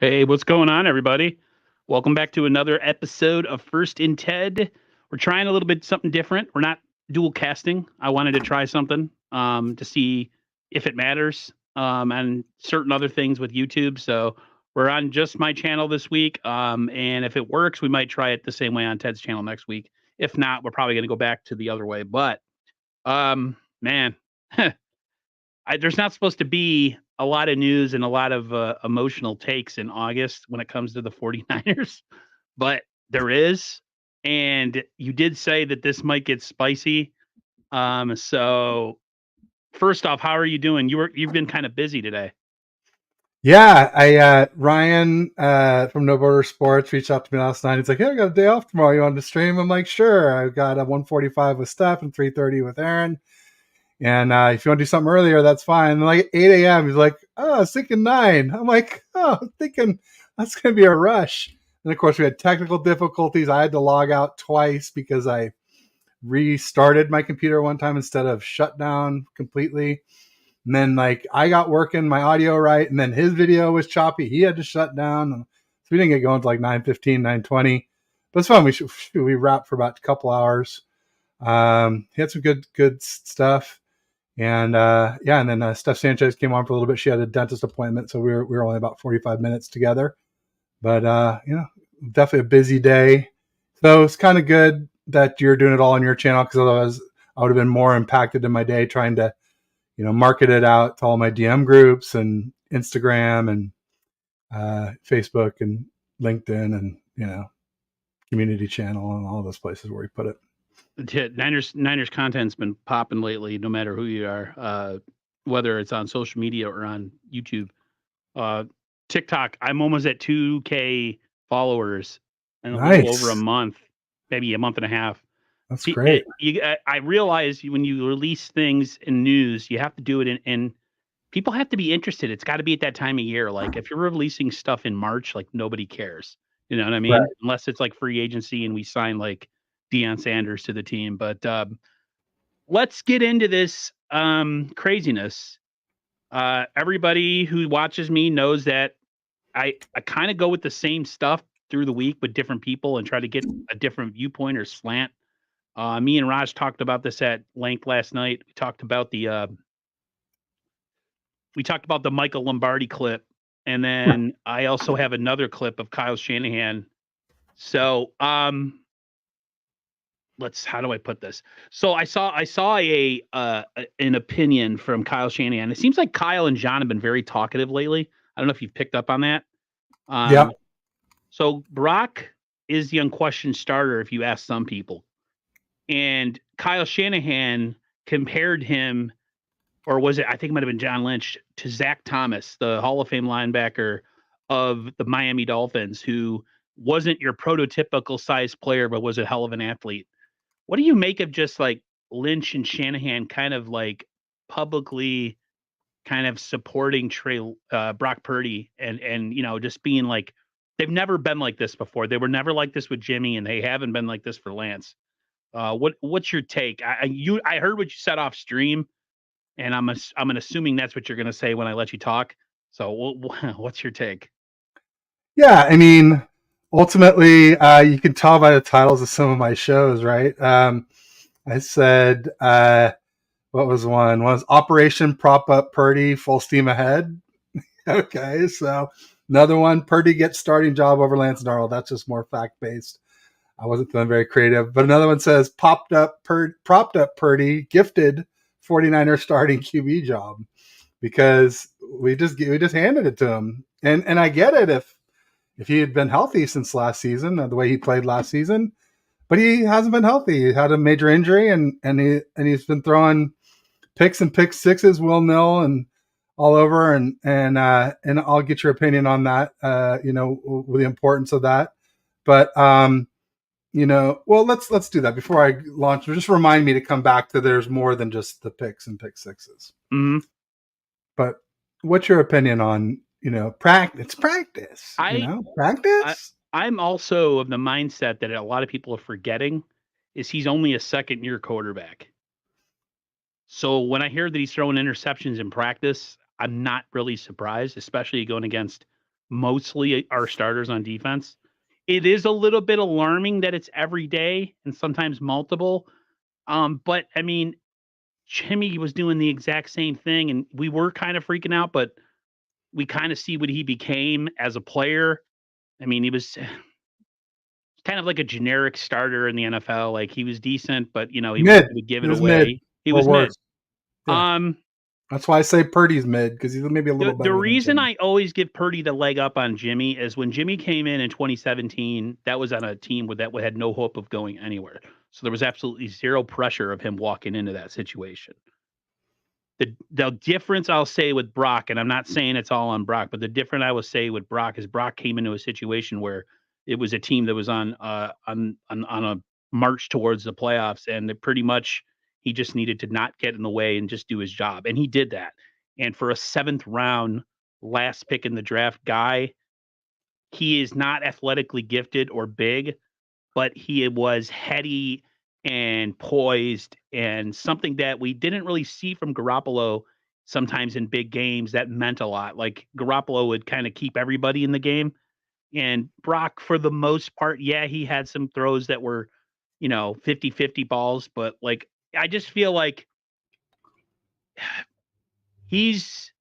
Hey, what's going on, everybody? Welcome back to another episode of First in Ted. We're trying a little bit something different. We're not dual casting. I wanted to try something to see if it matters and certain other things with YouTube. So we're on just my channel this week. And if it works, we might try it the same way on Ted's channel next week. If not, we're probably going to go back to the other way. But man, there's not supposed to be a lot of news and a lot of emotional takes in August when it comes to the 49ers, but there is. And you did say that this might get spicy. So first off, how are you doing? You've been kind of busy today. Yeah, I Ryan from No Border Sports reached out to me last night. He's like, "Hey, I got a day off tomorrow. You want to stream?" I'm like, "Sure." I've got a 1:45 with Steph and 3:30 with Aaron. And if you want to do something earlier, that's fine. And like 8 a.m., he's like, "Oh, I was thinking 9." I'm like, "Oh, I'm thinking that's gonna be a rush." And of course, we had technical difficulties. I had to log out twice because I restarted my computer one time instead of shut down completely. And then like I got working my audio right, and then his video was choppy. He had to shut down. And so we didn't get going until like 9:15, 9:20. But it's fun. We wrapped for about a couple hours. He had some good stuff. And yeah, and then Steph Sanchez came on for a little bit. She had a dentist appointment, so we were only about 45 minutes together. But definitely a busy day. So it's kind of good that you're doing it all on your channel, because otherwise I would have been more impacted in my day trying to market it out to all my DM groups and Instagram and Facebook and LinkedIn and community channel and all those places where we put it. Niners content's been popping lately, no matter who you are, whether it's on social media or on YouTube. Uh, TikTok, I'm almost at 2K followers in a little over a Nice, month, maybe a month and a half. that's great. I realize when you release things in news, you have to do it in people have to be interested. It's got to be at that time of year. Like if you're releasing stuff in March, like nobody cares. You know what I mean? Right. Unless it's like free agency and we sign like Deion Sanders to the team. But let's get into this craziness. Everybody who watches me knows that I kind of go with the same stuff through the week with different people and try to get a different viewpoint or slant. Me and Raj talked about this at length last night. We talked about the Michael Lombardi clip, and then I also have another clip of Kyle Shanahan. So, let's how do I put this? So I saw an opinion from Kyle Shanahan. It seems like Kyle and John have been very talkative lately. I don't know if you've picked up on that. Um, Yep. so Brock is the unquestioned starter if you ask some people. And Kyle Shanahan compared him, or was it? I think it might have been John Lynch, to Zach Thomas, the Hall of Fame linebacker of the Miami Dolphins, who wasn't your prototypical size player, but was a hell of an athlete. What do you make of just like Lynch and Shanahan kind of like publicly kind of supporting Brock Purdy and just being like they've never been like this before. They were never like this with Jimmy, and they haven't been like this for Lance. What's your take? I heard what you said off stream, and I'm assuming that's what you're going to say when I let you talk. So what's your take? Yeah, I mean, ultimately, you can tell by the titles of some of my shows, right? I said, what was one? Was Operation Prop Up Purdy, Full Steam Ahead. Okay, so another one, Purdy gets starting job over Lance Darnold. That's just more fact based. I wasn't feeling very creative. But another one says, propped up Purdy, gifted 49er starting QB job, because we just handed it to him. And I get it if he had been healthy since last season, the way he played last season, but he hasn't been healthy. He had a major injury, and he's been throwing picks and pick sixes, will nil, and all over. And I'll get your opinion on that. With the importance of that. But well, let's do that before I launch. Just remind me to come back to there's more than just the picks and pick sixes. Mm-hmm. But what's your opinion on practice? It's practice. I, I Practice. I'm also of the mindset that a lot of people are forgetting is he's only a second year quarterback. So when I hear that he's throwing interceptions in practice, I'm not really surprised, especially going against mostly our starters on defense. It is a little bit alarming that it's every day and sometimes multiple. But I mean, Jimmy was doing the exact same thing, and we were kind of freaking out, but we kind of see what he became as a player. I mean, he was kind of like a generic starter in the NFL. Like he was decent, but Mid. he would give He it was mid away. He or was mid. worse. Yeah. Um, That's why I say Purdy's mid, because he's maybe a little the better than reason Jimmy. I always give Purdy the leg up on Jimmy is when Jimmy came in 2017, that was on a team that had no hope of going anywhere. So there was absolutely zero pressure of him walking into that situation. The difference I'll say with Brock, and I'm not saying it's all on Brock, but the difference I will say with Brock is Brock came into a situation where it was a team that was on a march towards the playoffs, and pretty much he just needed to not get in the way and just do his job, and he did that. And for a 7th round, last pick in the draft guy, he is not athletically gifted or big, but he was heady and poised and something that we didn't really see from Garoppolo sometimes in big games that meant a lot. Like Garoppolo would kind of keep everybody in the game. And Brock, for the most part, yeah, he had some throws that were, 50-50 balls, but like I just feel like he's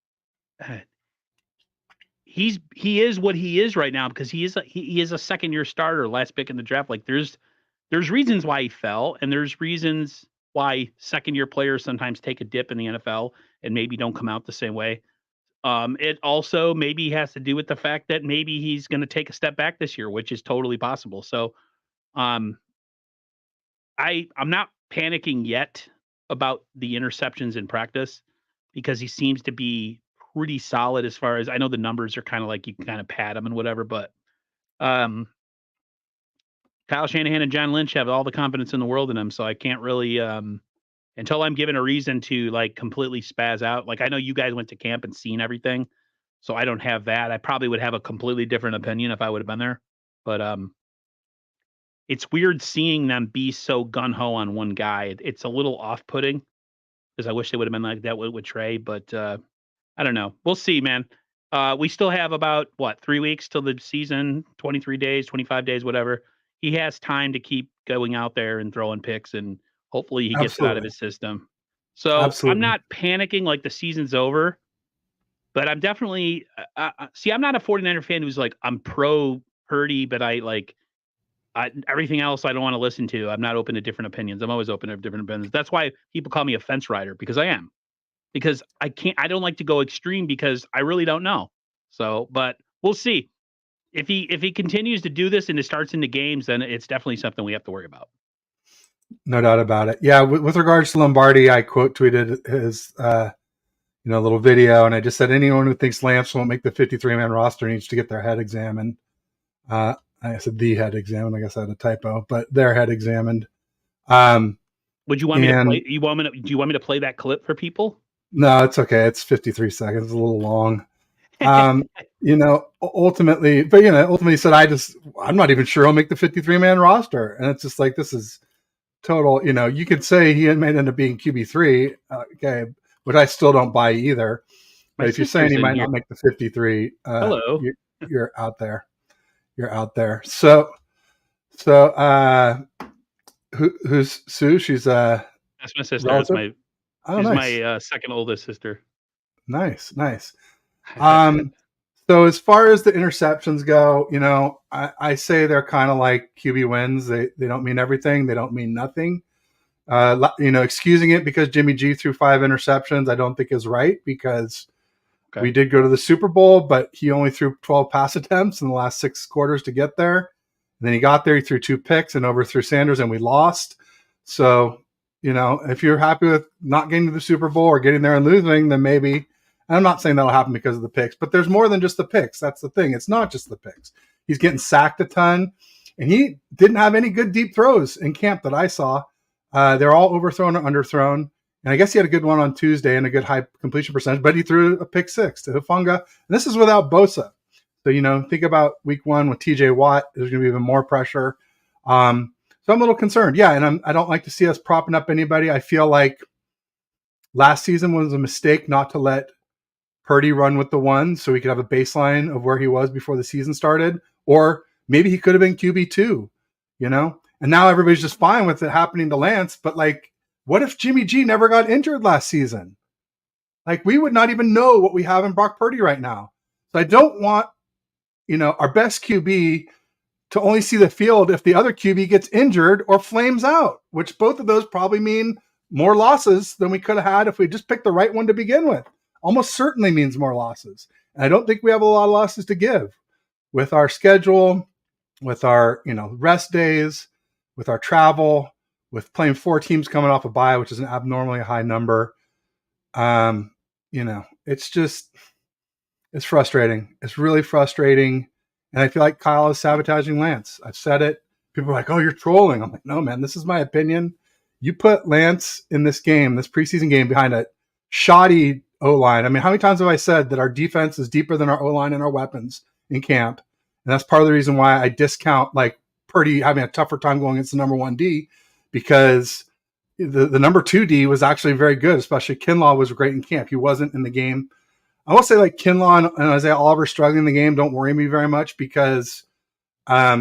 he is what he is right now because he is a second year starter, last pick in the draft. Like there's reasons why he fell, and there's reasons why second year players sometimes take a dip in the NFL and maybe don't come out the same way. It also maybe has to do with the fact that maybe he's going to take a step back this year, which is totally possible. So, um, I'm not panicking yet about the interceptions in practice because he seems to be pretty solid as far as I know. The numbers are kind of like you can kind of pad him and whatever, but um, Kyle Shanahan and John Lynch have all the confidence in the world in him, so I can't really until I'm given a reason to like completely spaz out. Like I know you guys went to camp and seen everything, so I don't have that. I probably would have a completely different opinion if I would have been there. But it's weird seeing them be so gun ho on one guy. It's a little off putting because I wish they would have been like that with Trey, but I don't know. We'll see, man. We still have about what 3 weeks till the season, 23 days, 25 days, whatever. He has time to keep going out there and throwing picks, and hopefully he gets it out of Absolutely. his system. So I'm Absolutely. not panicking like the season's over, but I'm definitely see. I'm not a 49er fan who's like I'm pro Purdy, but everything else I don't want to listen to. I'm not open to different opinions. I'm always open to different opinions. That's why people call me a fence rider because I am because I don't like to go extreme because I really don't know. So, but we'll see. If he continues to do this and it starts into games, then it's definitely something we have to worry about. No doubt about it. Yeah, with regards to Lombardi, I quote tweeted his little video, and I just said anyone who thinks Lance won't make the 53-man roster needs to get their head examined. I said the head examined. I guess I had a typo, but their head examined. Would you want me to play? Do you want me to play that clip for people? No, it's okay. It's 53 seconds. It's a little long. Ultimately, but ultimately said I'm not even sure he'll make the 53-man roster, and it's just like this is total. You could say he may end up being QB3, okay, which I still don't buy either. But if you're saying he might not make the 53, hello, you're out there. You're out there. So who's Sue? She's that's my sister. relative? She's Nice. my second oldest sister. Nice. So as far as the interceptions go, I say they're kind of like QB wins. They don't mean everything. They don't mean nothing. Excusing it because Jimmy G threw 5 interceptions, I don't think is right because we did go to the Super Bowl, but he only threw 12 pass attempts in the last 6 quarters to get there. And then he got there, he threw 2 picks and overthrew Sanders, and we lost. So, if you're happy with not getting to the Super Bowl or getting there and losing, then maybe. And I'm not saying that'll happen because of the picks, but there's more than just the picks. That's the thing. It's not just the picks. He's getting sacked a ton, and he didn't have any good deep throws in camp that I saw. They're all overthrown or underthrown. And I guess he had a good one on Tuesday and a good high completion percentage, but he threw a pick 6 to Hufanga. And this is without Bosa. So, think about week 1 with TJ Watt. There's going to be even more pressure. So I'm a little concerned. Yeah, and I don't like to see us propping up anybody. I feel like last season was a mistake not to let Purdy run with the one so we could have a baseline of where he was before the season started, or maybe he could have been QB2, And now everybody's just fine with it happening to Lance. But like, what if Jimmy G never got injured last season? Like, we would not even know what we have in Brock Purdy right now. So I don't want, our best QB to only see the field if the other QB gets injured or flames out, which both of those probably mean more losses than we could have had if we just picked the right one to begin with. Almost certainly means more losses. And I don't think we have a lot of losses to give with our schedule, with our, rest days, with our travel, with playing 4 teams coming off a bye, which is an abnormally high number. It's frustrating. It's really frustrating. And I feel like Kyle is sabotaging Lance. I've said it. People are like, oh, you're trolling. I'm like, no, man, this is my opinion. You put Lance in this game, this preseason game, behind a shoddy O-line. I mean, how many times have I said that our defense is deeper than our O-line and our weapons in camp? And that's part of the reason why I discount like Purdy having a tougher time going against the number 1 D, because the number 2 D was actually very good, especially Kinlaw was great in camp. He wasn't in the game. I will say like Kinlaw and Isaiah Oliver struggling in the game don't worry me very much, because I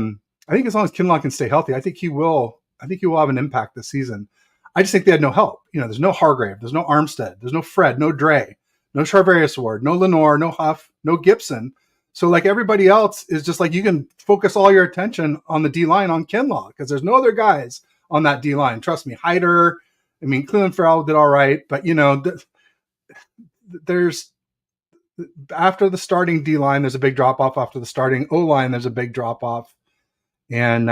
think as long as Kinlaw can stay healthy, I think he will have an impact this season. I just think they had no help. There's no Hargrave, there's no Armstead, there's no Fred, no Dre, no Charvarius Ward, no Lenore, no Huff, no Gibson. So like everybody else is just like, you can focus all your attention on the D-line on Kinlaw, because there's no other guys on that D-line. Trust me, Hyder, Cleveland Farrell did all right, but there's after the starting D-line, there's a big drop-off. After the starting O-line, there's a big drop-off. And,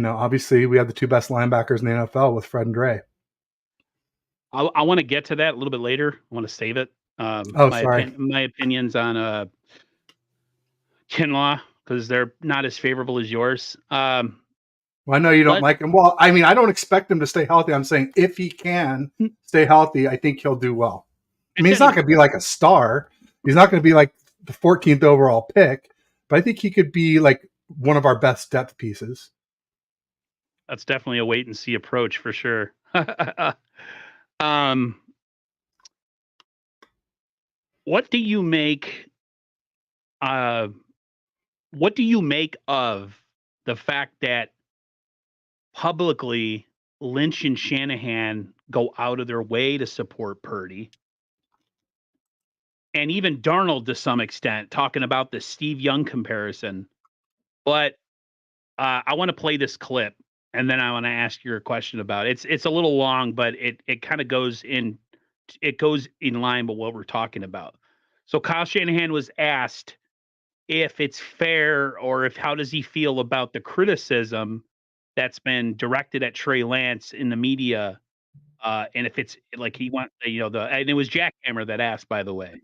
obviously we have the 2 best linebackers in the NFL with Fred and Dre. I want to get to that a little bit later. I want to save it. Sorry. My opinions on Kinlaw, because they're not as favorable as yours. Well, I know you don't like him. Well, I don't expect him to stay healthy. I'm saying if he can stay healthy, I think he'll do well. He's not going to be like a star. He's not going to be like the 14th overall pick, but I think he could be like one of our best depth pieces. That's definitely a wait and see approach for sure. What do you make? What do you make of the fact that publicly Lynch and Shanahan go out of their way to support Purdy? And even Darnold to some extent, talking about the Steve Young comparison. But I want to play this clip, and then I want to ask you a question about it. It's a little long, but it kind of goes in line with what we're talking about. So Kyle Shanahan was asked if it's fair, or how does he feel about the criticism that's been directed at Trey Lance in the media, and if it's like he wants, and it was Jack Hammer that asked, by the way.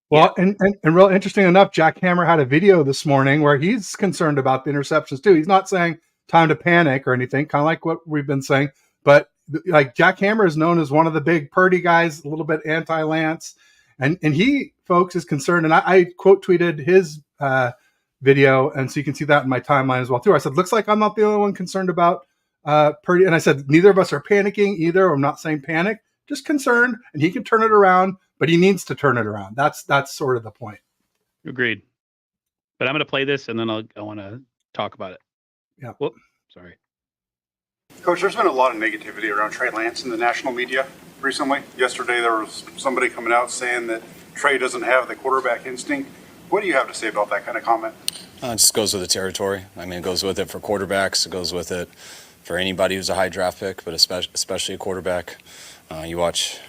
Well, yeah. and real interesting enough, Jack Hammer had a video this morning where he's concerned about the interceptions too. He's not saying time to panic or anything, kind of like what we've been saying, but like Jack Hammer is known as one of the big Purdy guys, a little bit anti-Lance, and he, folks, is concerned. And I quote tweeted his video, and so you can see that in my timeline as well too. I said, looks like I'm not the only one concerned about Purdy, and I said neither of us are panicking either. I'm not saying panic, just concerned, and he can turn it around, but he needs to turn it around. That's sort of the point. Agreed. But I'm going to play this, and then I want to talk about it. Yeah. Whoop. Sorry. Coach, there's been a lot of negativity around Trey Lance in the national media recently. Yesterday, there was somebody coming out saying that Trey doesn't have the quarterback instinct. What do you have to say about that kind of comment? It just goes with the territory. It goes with it for quarterbacks. It goes with it for anybody who's a high draft pick, but especially a quarterback. You watch,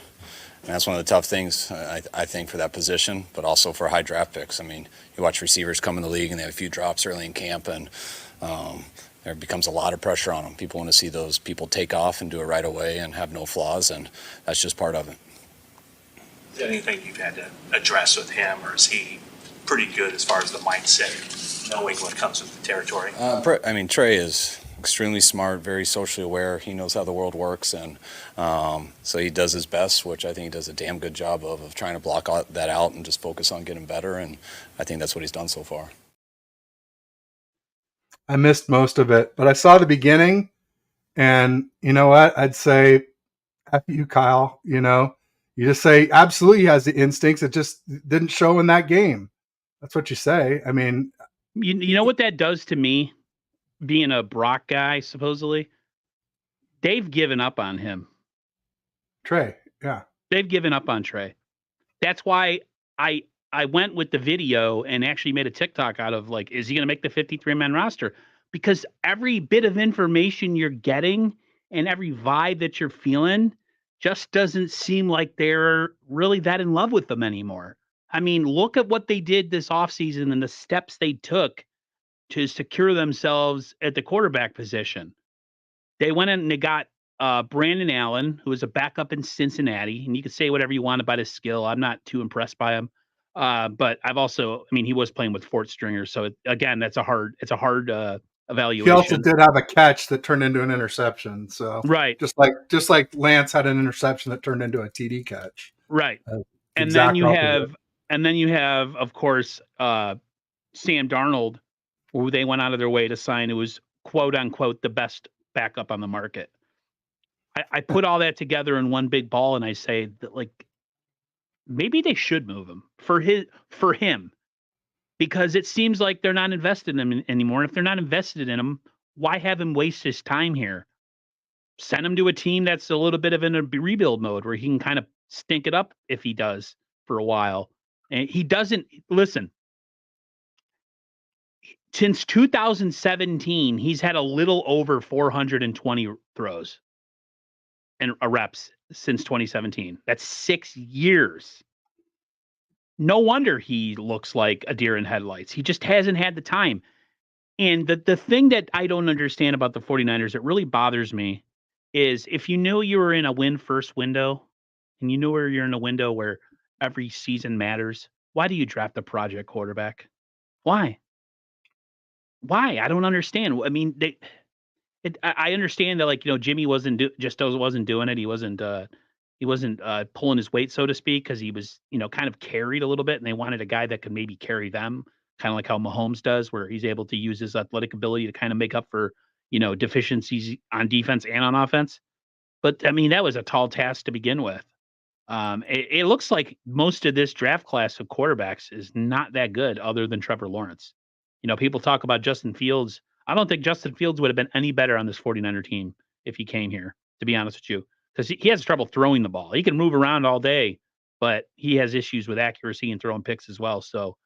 and that's one of the tough things, I think, for that position, but also for high draft picks. You watch receivers come in the league and they have a few drops early in camp, and there becomes a lot of pressure on them. People want to see those people take off and do it right away and have no flaws, and that's just part of it. Is there anything you've had to address with him, or is he pretty good as far as the mindset, knowing what comes with the territory? Trey is extremely smart, very socially aware. He knows how the world works, and so he does his best, which I think he does a damn good job of trying to block that out and just focus on getting better, and I think that's what he's done so far. I missed most of it, but I saw the beginning, and you know what? I'd say, F you, Kyle. You just say absolutely he has the instincts. It just didn't show in that game. That's what you say. I mean, You know what that does to me, being a Brock guy, supposedly? They've given up on him. Trey, yeah. They've given up on Trey. That's why I I went with the video and actually made a TikTok out of like, is he going to make the 53-man roster? Because every bit of information you're getting and every vibe that you're feeling just doesn't seem like they're really that in love with them anymore. I mean, look at what they did this offseason and the steps they took to secure themselves at the quarterback position. They went in and they got Brandon Allen, who was a backup in Cincinnati, and you can say whatever you want about his skill. I'm not too impressed by him, but I've also, I mean, he was playing with Fort Stringer, so again, it's a hard He also evaluation. did have a catch that turned into an interception. So Right, just like Lance had an interception that turned into a TD catch. right, and then Exact you opposite. have, of course, Sam Darnold, who they went out of their way to sign, who was quote unquote the best backup on the market. I put all that together in one big ball, and I say that like maybe they should move him for him because it seems like they're not invested in him anymore. And if they're not invested in him, why have him waste his time here? Send him to a team that's a little bit of in a rebuild mode where he can kind of stink it up if he does for a while. And he doesn't listen. Since 2017, he's had a little over 420 throws and reps since 2017. That's 6 years. No wonder he looks like a deer in headlights. He just hasn't had the time. And the thing that I don't understand about the 49ers that really bothers me is if you knew you were in a win first window and you knew where you're in a window where every season matters, why do you draft a project quarterback? Why? Why? I don't understand. I mean, I understand that, like, Jimmy wasn't doing it. He wasn't pulling his weight, so to speak, because he was, kind of carried a little bit, and they wanted a guy that could maybe carry them, kind of like how Mahomes does, where he's able to use his athletic ability to kind of make up for, deficiencies on defense and on offense. But I mean, that was a tall task to begin with. It looks like most of this draft class of quarterbacks is not that good, other than Trevor Lawrence. People talk about Justin Fields. I don't think Justin Fields would have been any better on this 49er team if he came here, to be honest with you, because he has trouble throwing the ball. He can move around all day, but he has issues with accuracy and throwing picks as well. So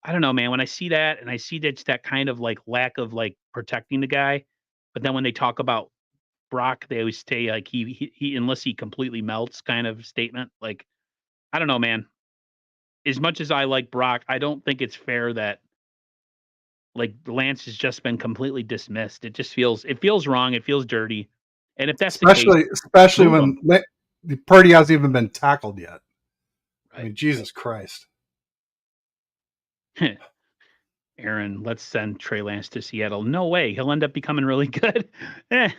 I don't know, man. When I see that and I see that kind of like lack of like protecting the guy, but then when they talk about Brock, they always say like he unless he completely melts kind of statement. Like, I don't know, man. As much as I like Brock, I don't think it's fair that like Lance has just been completely dismissed. It feels wrong. It feels dirty. And if that's the case, Especially move when him. Purdy hasn't even been tackled yet. I Right. mean, Jesus Christ. Aaron, let's send Trey Lance to Seattle. No way. He'll end up becoming really good. I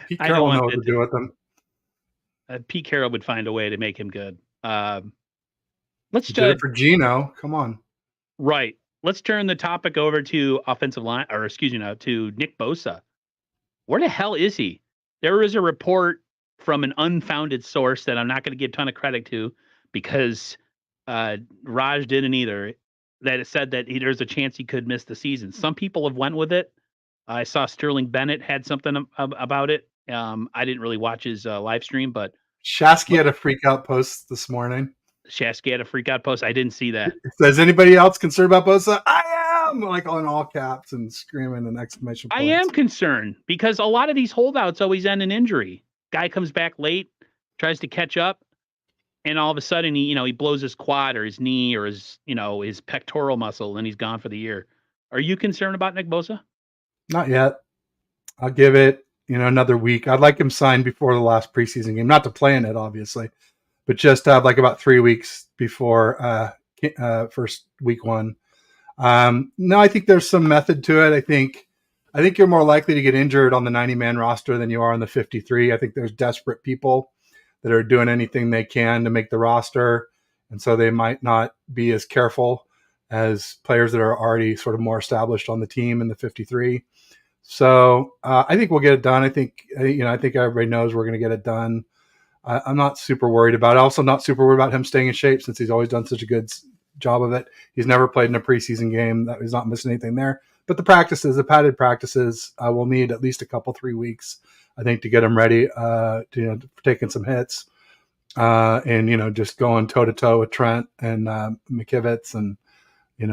Pete don't Carroll want knows what that to do with them. Pete Carroll would find a way to make him good. Let's He did it for Geno. Come on. Right. Let's turn the topic over to offensive line, or excuse me, now to Nick Bosa. Where the hell is he? There is a report from an unfounded source that I'm not going to give a ton of credit to because Raj didn't either. That it said that there's a chance he could miss the season. Some people have went with it. I saw Sterling Bennett had something about it. I didn't really watch his live stream, but Shasky had a freak out post this morning. Shasky had a freak out post. I didn't see that. It says, anybody else concerned about Bosa? I am! Like on all caps and screaming and exclamation points. I am concerned because a lot of these holdouts always end in injury. Guy comes back late, tries to catch up, and all of a sudden he blows his quad or his knee or his pectoral muscle and he's gone for the year. Are you concerned about Nick Bosa? Not yet. I'll give it, another week. I'd like him signed before the last preseason game. Not to play in it, obviously, but just to have like about 3 weeks before first week one. No, I think there's some method to it. I think you're more likely to get injured on the 90-man roster than you are on the 53. I think there's desperate people that are doing anything they can to make the roster, and so they might not be as careful as players that are already sort of more established on the team in the 53. So I think we'll get it done. I think everybody knows we're going to get it done. I'm not super worried about it. Also, not super worried about him staying in shape since he's always done such a good job of it. He's never played in a preseason game. That he's not missing anything there. But the padded practices, will need at least 3 weeks, I think, to get him ready. For taking some hits, and just going toe to toe with Trent and McKivitz and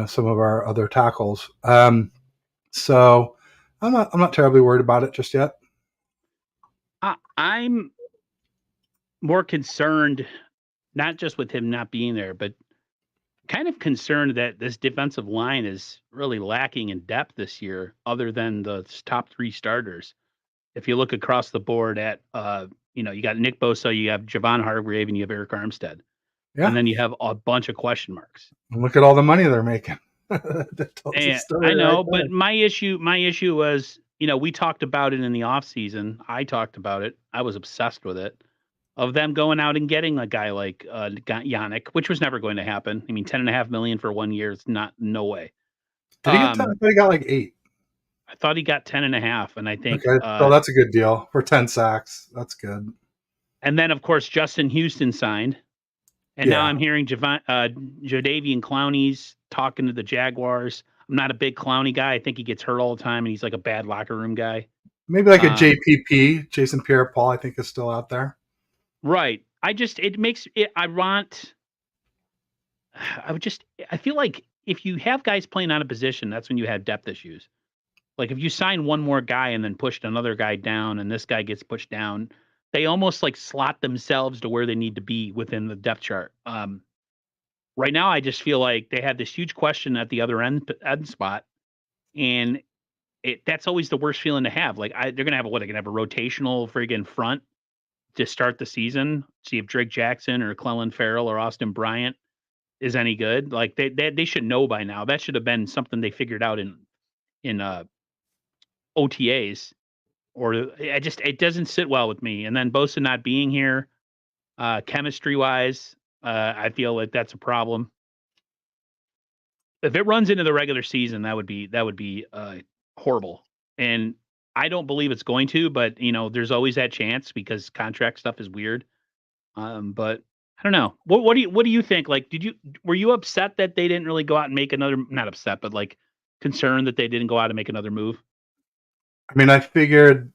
some of our other tackles. So I'm not terribly worried about it just yet. I'm more concerned, not just with him not being there, but kind of concerned that this defensive line is really lacking in depth this year, other than the top 3 starters. If you look across the board at, you got Nick Bosa, you have Javon Hargrave, and you have Eric Armstead. Yeah. And then you have a bunch of question marks. And look at all the money they're making. And I know, but my issue was, we talked about it in the offseason. I talked about it. I was obsessed with it, of them going out and getting a guy like Yannick, which was never going to happen. I mean, $10.5 million for 1 year is no way. Did he get 10? I thought he got like 8. I thought he got 10.5, and I think so that's a good deal for 10 sacks. That's good. And then, of course, Justin Houston signed, and now I'm hearing Jadeveon Clowney's talking to the Jaguars. I'm not a big Clowney guy. I think he gets hurt all the time, and he's like a bad locker room guy. Maybe like a JPP, Jason Pierre-Paul, I think is still out there. Right. I feel like if you have guys playing out of position, that's when you have depth issues. Like if you sign one more guy and then pushed another guy down and this guy gets pushed down, they almost like slot themselves to where they need to be within the depth chart. Right now, I just feel like they have this huge question at the other end spot, and that's always the worst feeling to have. Like they're gonna have they're gonna have a rotational friggin' front to start the season. See if Drake Jackson or Clellan Ferrell or Austin Bryant is any good. Like they should know by now. That should have been something they figured out in OTAs. Or it doesn't sit well with me. And then Bosa not being here, chemistry wise, I feel like that's a problem. If it runs into the regular season, that would be horrible. And I don't believe it's going to, but there's always that chance because contract stuff is weird. But I don't know. What do you think? Like, were you upset that they didn't really go out and make another? Not upset, but like concerned that they didn't go out and make another move. I mean, I figured,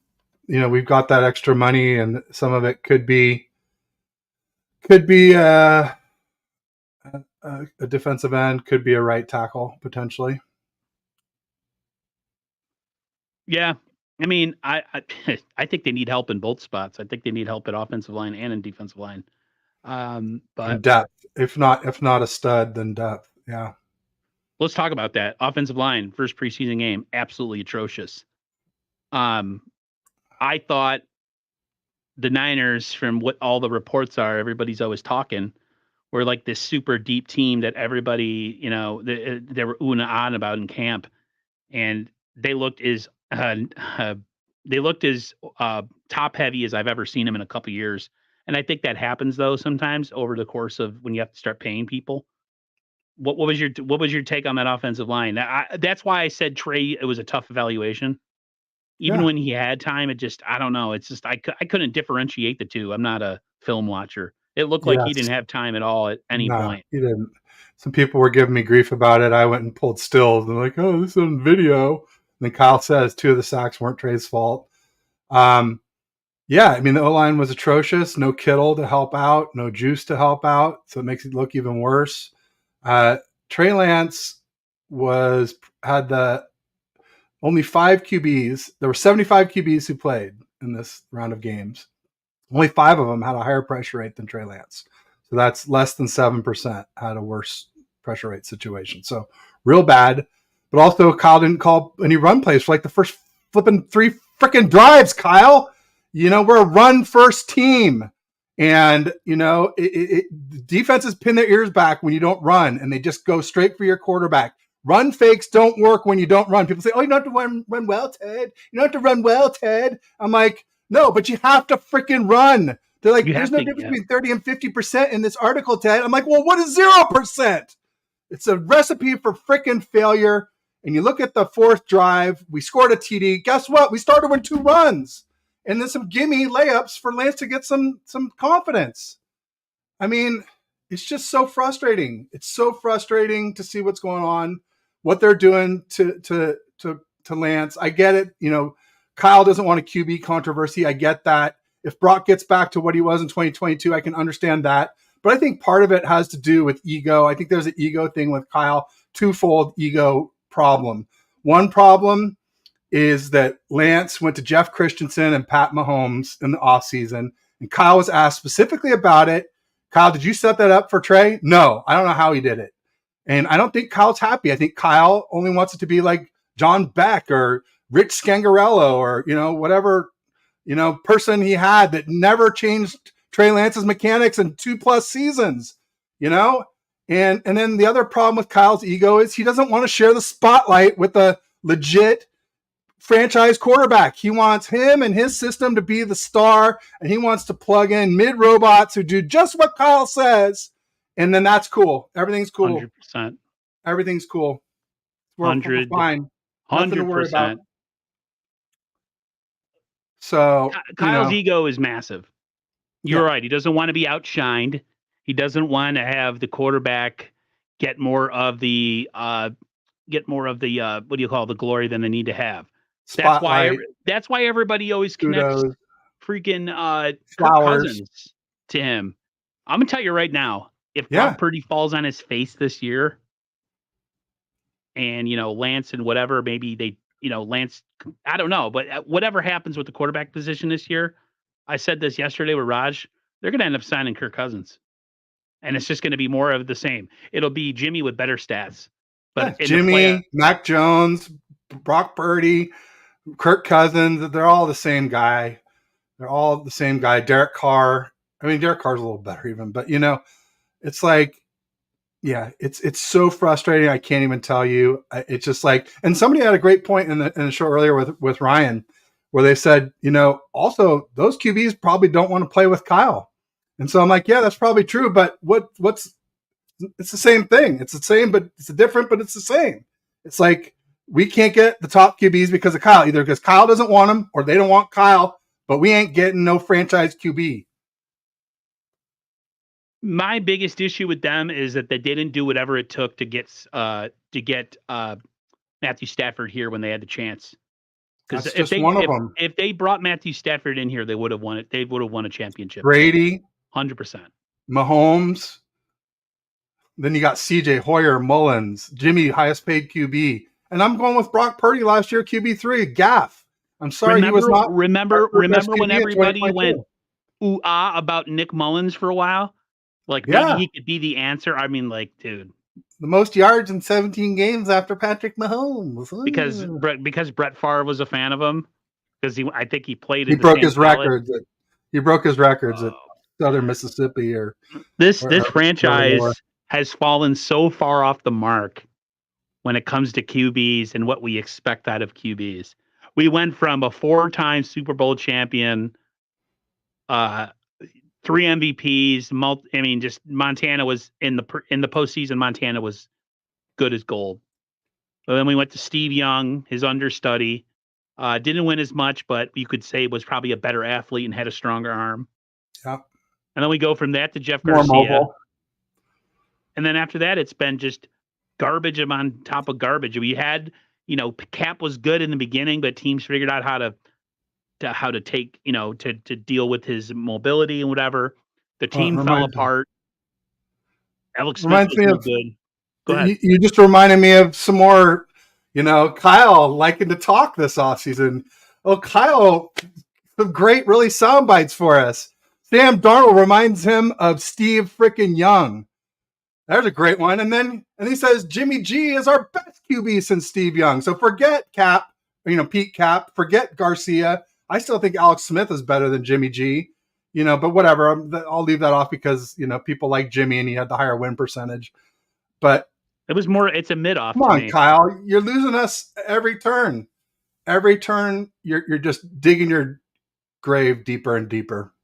we've got that extra money, and some of it could be a defensive end, could be a right tackle potentially. Yeah, I mean, I think they need help in both spots. I think they need help at offensive line and in defensive line. But and depth, if not a stud, then depth. Yeah. Let's talk about that offensive line. First preseason game, absolutely atrocious. I thought the Niners, from what all the reports are, everybody's always talking, were like this super deep team that everybody, they were oohing and ahhing about in camp, and they looked as top heavy as I've ever seen them in a couple of years. And I think that happens though sometimes over the course of when you have to start paying people. What was your take on that offensive line? That's why I said Trey, it was a tough evaluation. Even when he had time, it just, I don't know. It's just, I couldn't differentiate the two. I'm not a film watcher. It looked like he didn't have time at all at any point. He didn't. Some people were giving me grief about it. I went and pulled stills. And they're like, oh, this is on video. And then Kyle says 2 of the sacks weren't Trey's fault. I mean, the O-line was atrocious. No Kittle to help out. No Juice to help out. So it makes it look even worse. Trey Lance had only 5 QBs. There were 75 QBs who played in this round of games. Only 5 of them had a higher pressure rate than Trey Lance. So that's less than 7% had a worse pressure rate situation. So real bad. But also Kyle didn't call any run plays for like the first flipping 3 freaking drives, Kyle. We're a run first team. And, defenses pin their ears back when you don't run, and they just go straight for your quarterback. Run fakes don't work when you don't run. People say, oh, you don't have to run well, Ted. You don't have to run well, Ted. I'm like, no, but you have to freaking run. They're like, there's no difference between 30 and 50% in this article, Ted. I'm like, well, what is 0%? It's a recipe for freaking failure. And you look at the 4th drive, we scored a TD. Guess what? We started with 2 runs. and then some gimme layups for Lance to get some confidence. I mean, it's just so frustrating. It's so frustrating to see what's going on, what they're doing to Lance. I get it. Kyle doesn't want a QB controversy. I get that. If Brock gets back to what he was in 2022, I can understand that. But I think part of it has to do with ego. I think there's an ego thing with Kyle, twofold ego problem. One problem is that Lance went to Jeff Christensen and Pat Mahomes in the offseason, and Kyle was asked specifically about it. Kyle, did you set that up for Trey? No, I don't know how he did it. And I don't think Kyle's happy. I think Kyle only wants it to be like John Beck or Rich Scangarello or, whatever, person he had that never changed Trey Lance's mechanics in 2+ seasons, And then the other problem with Kyle's ego is he doesn't want to share the spotlight with a legit franchise quarterback. He wants him and his system to be the star, and he wants to plug in mid-robots who do just what Kyle says, and then that's cool. Everything's cool. 100%. Everything's cool. We're fine. Nothing to worry about. So Kyle's ego is massive. You're right. He doesn't want to be outshined. He doesn't want to have the quarterback get more of the what do you call the glory than they need to have. Spotlight. That's why everybody always connects freaking Kirk Cousins to him. I'm gonna tell you right now, if Brock Purdy falls on his face this year, and Lance and whatever, maybe they Lance, I don't know, but whatever happens with the quarterback position this year, I said this yesterday with Raj, they're gonna end up signing Kirk Cousins, and it's just gonna be more of the same. It'll be Jimmy with better stats, but Jimmy, Mac Jones, Brock Purdy, Kirk Cousins, they're all the same guy. Derek Carr. I mean, Derek Carr's a little better even, but it's like, it's so frustrating. I can't even tell you. It's just like, and somebody had a great point in the show earlier with Ryan, where they said, also those QBs probably don't want to play with Kyle. And so I'm like, yeah, that's probably true. But it's the same thing. It's the same, but it's different, but it's the same. It's like, we can't get the top QBs because of Kyle, either because Kyle doesn't want them or they don't want Kyle, but we ain't getting no franchise QB. My biggest issue with them is that they didn't do whatever it took to get Matthew Stafford here when they had the chance. Because if they brought Matthew Stafford in here, they would have won it. They would have won a championship. Brady, 100%. Mahomes. Then you got CJ, Hoyer, Mullins, Jimmy, highest paid QB. And I'm going with Brock Purdy last year, QB3, Gaff. I'm sorry he was not. Remember when everybody went ooh-ah about Nick Mullins for a while? Like, maybe he could be the answer. I mean, like, dude. The most yards in 17 games after Patrick Mahomes. Because Brett Favre was a fan of him. Because I think he played. He broke his records. He broke his records at Southern Mississippi. This franchise has fallen so far off the mark when it comes to QBs and what we expect out of QBs. We went from a 4-time Super Bowl champion, 3 MVPs. Just Montana was in the postseason. Montana was good as gold. But then we went to Steve Young, his understudy. Didn't win as much, but you could say was probably a better athlete and had a stronger arm. Yep. And then we go from that to Jeff More Garcia. mobile. And then after that, it's been just garbage on top of garbage. We had, Cap was good in the beginning, but teams figured out how to take, to deal with his mobility and whatever. The team fell apart. Alex Smith was good. Go ahead. You just reminded me of some more, Kyle liking to talk this offseason. Oh, Kyle, some great, really sound bites for us. Sam Darnold reminds him of Steve freaking Young. There's a great one. And he says Jimmy G is our best QB since Steve Young. So forget Cap, Pete Cap, forget Garcia. I still think Alex Smith is better than Jimmy G, but whatever. I'll leave that off because, people like Jimmy and he had the higher win percentage. But it's a mid-off. Come on, Kyle. You're losing us every turn. Every turn, you're just digging your grave deeper and deeper.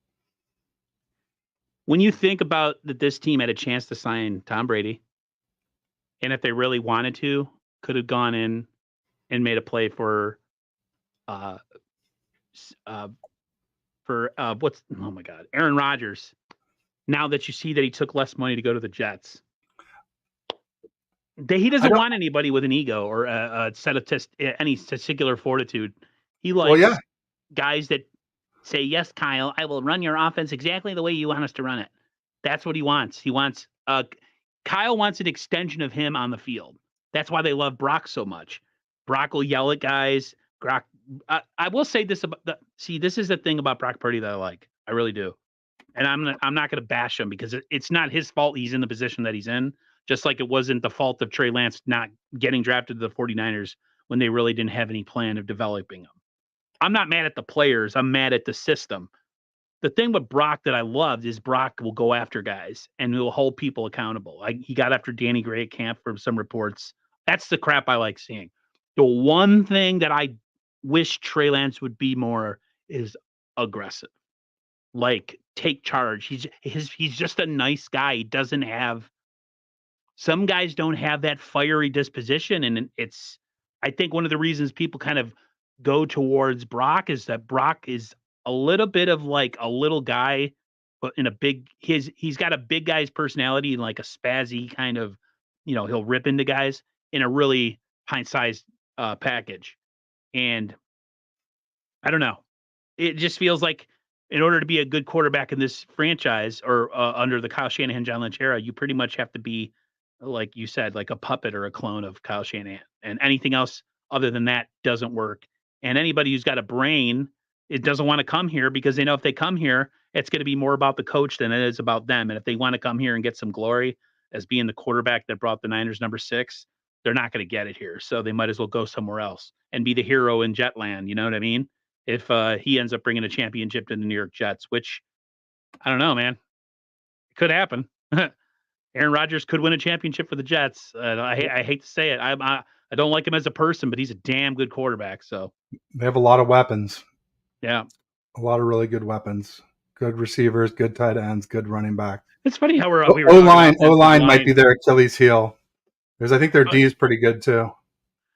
When you think about that this team had a chance to sign Tom Brady, and if they really wanted to, could have gone in and made a play for for oh my God, Aaron Rodgers. Now that you see that he took less money to go to the Jets, he doesn't want anybody with an ego or a set of any testicular fortitude. He likes guys that say, "Yes, Kyle, I will run your offense exactly the way you want us to run it." That's what he wants. He wants Kyle wants an extension of him on the field. That's why they love Brock so much. Brock will yell at guys. Brock, I will say this about this is the thing about Brock Purdy that I like. I really do. And I'm not going to bash him because it's not his fault he's in the position that he's in, just like it wasn't the fault of Trey Lance not getting drafted to the 49ers when they really didn't have any plan of developing him. I'm not mad at the players. I'm mad at the system. The thing with Brock that I loved is Brock will go after guys and will hold people accountable. He got after Danny Gray at camp from some reports. That's the crap I like seeing. The one thing that I wish Trey Lance would be more is aggressive. Like, take charge. He's just a nice guy. He doesn't have some guys don't have that fiery disposition, and I think one of the reasons people kind of go towards Brock is that Brock is a little bit of like a little guy, but in a big he's got a big guy's personality and like a spazzy kind of, he'll rip into guys in a really pint-sized package. And I don't know. It just feels like in order to be a good quarterback in this franchise or under the Kyle Shanahan, John Lynch era, you pretty much have to be, like you said, like a puppet or a clone of Kyle Shanahan. And anything else other than that doesn't work. And anybody who's got a brain, it doesn't want to come here because they know if they come here, it's going to be more about the coach than it is about them. And if they want to come here and get some glory as being the quarterback that brought the Niners number 6, they're not going to get it here. So they might as well go somewhere else and be the hero in Jetland. You know what I mean? If he ends up bringing a championship to the New York Jets, which I don't know, man, it could happen. Aaron Rodgers could win a championship for the Jets. I hate to say it. I don't like him as a person, but he's a damn good quarterback. So they have a lot of weapons. Yeah, a lot of really good weapons, good receivers, good tight ends, good running back. It's funny how we were O-line might be their Achilles heel because I think their D is pretty good too.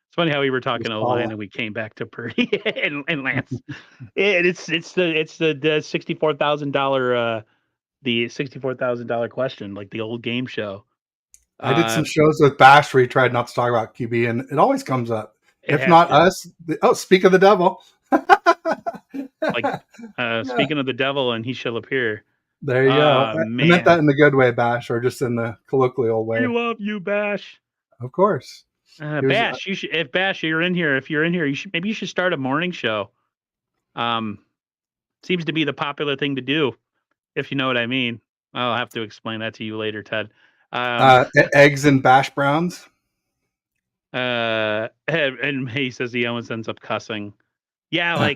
It's funny how we were talking O-line and we came back to Purdy and Lance. It's the $64,000 question, like the old game show. I did some shows with Bash where he tried not to talk about QB, and it always comes up. If not us, speak of the devil. Speaking of the devil, and he shall appear. There you go. I meant that in the good way, Bash, or just in the colloquial way. We love you, Bash. Of course. Bash, you should. If Bash, you're in here. If you're in here, you should start a morning show. Seems to be the popular thing to do, if you know what I mean. I'll have to explain that to you later, Ted. Eggs and Bash Browns. And he says he almost ends up cussing. Yeah,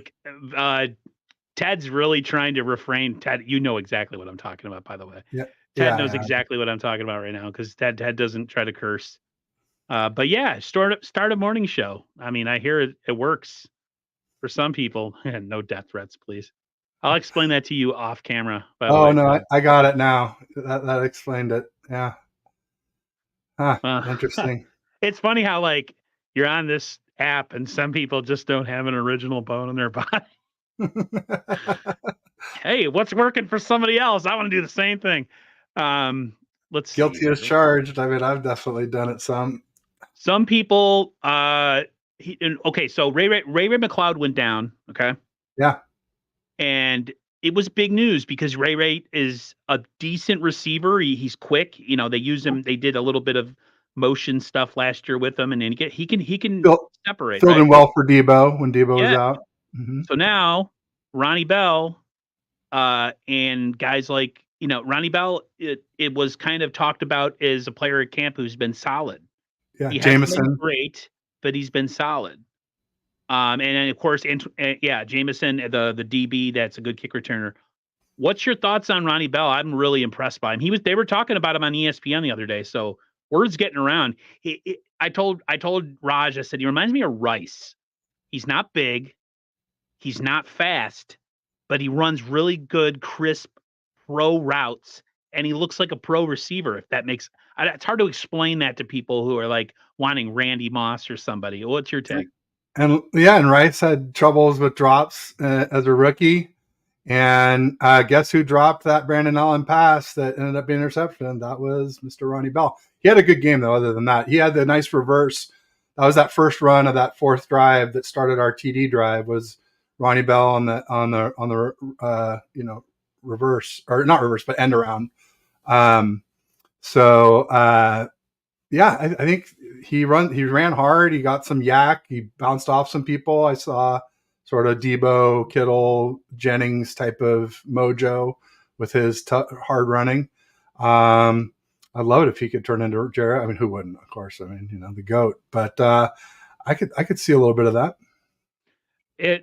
Ted's really trying to refrain. Ted, you know exactly what I'm talking about, by the way. Yeah. Ted knows exactly what I'm talking about right now because Ted doesn't try to curse. But yeah, start a morning show. I mean, I hear it works for some people. No death threats, please. I'll explain that to you off camera. By the way, no, I got it now. That explained it. Yeah. Interesting. It's funny how you're on this app and some people just don't have an original bone in their body. Hey, what's working for somebody else? I want to do the same thing. Let's guilty as charged. I mean, I've definitely done it some. Some people so Ray McLeod went down, okay? Yeah. And it was big news because Ray is a decent receiver. He's quick. They use him. They did a little bit of motion stuff last year with him, and then he can separate. Filled in well for Debo when Debo was out. Mm-hmm. So now Ronnie Bell, and guys like Ronnie Bell, it was kind of talked about as a player at camp who's been solid. Yeah, he Jameson hasn't been great, but he's been solid. And then of course, Jameson, the DB, that's a good kick returner. What's your thoughts on Ronnie Bell? I'm really impressed by him. They were talking about him on ESPN the other day, so word's getting around. I told Raj, I said, he reminds me of Rice. He's not big, he's not fast, but he runs really good, crisp pro routes, and he looks like a pro receiver. If that makes it's hard to explain that to people who are wanting Randy Moss or somebody. What's your take? And Rice had troubles with drops as a rookie, And guess who dropped that Brandon Allen pass that ended up being an interception? That was Mr. Ronnie Bell. He had a good game, though, other than that. He had the nice reverse. That was that first run of that fourth drive that started our TD drive, was Ronnie Bell on the reverse, or not reverse, but end around. Yeah, I think he ran hard. He got some yak. He bounced off some people. I saw sort of Debo, Kittle, Jennings type of mojo with his hard running. I'd love it if he could turn into Jared. I mean, who wouldn't? Of course. I mean, the GOAT. But I could see a little bit of that.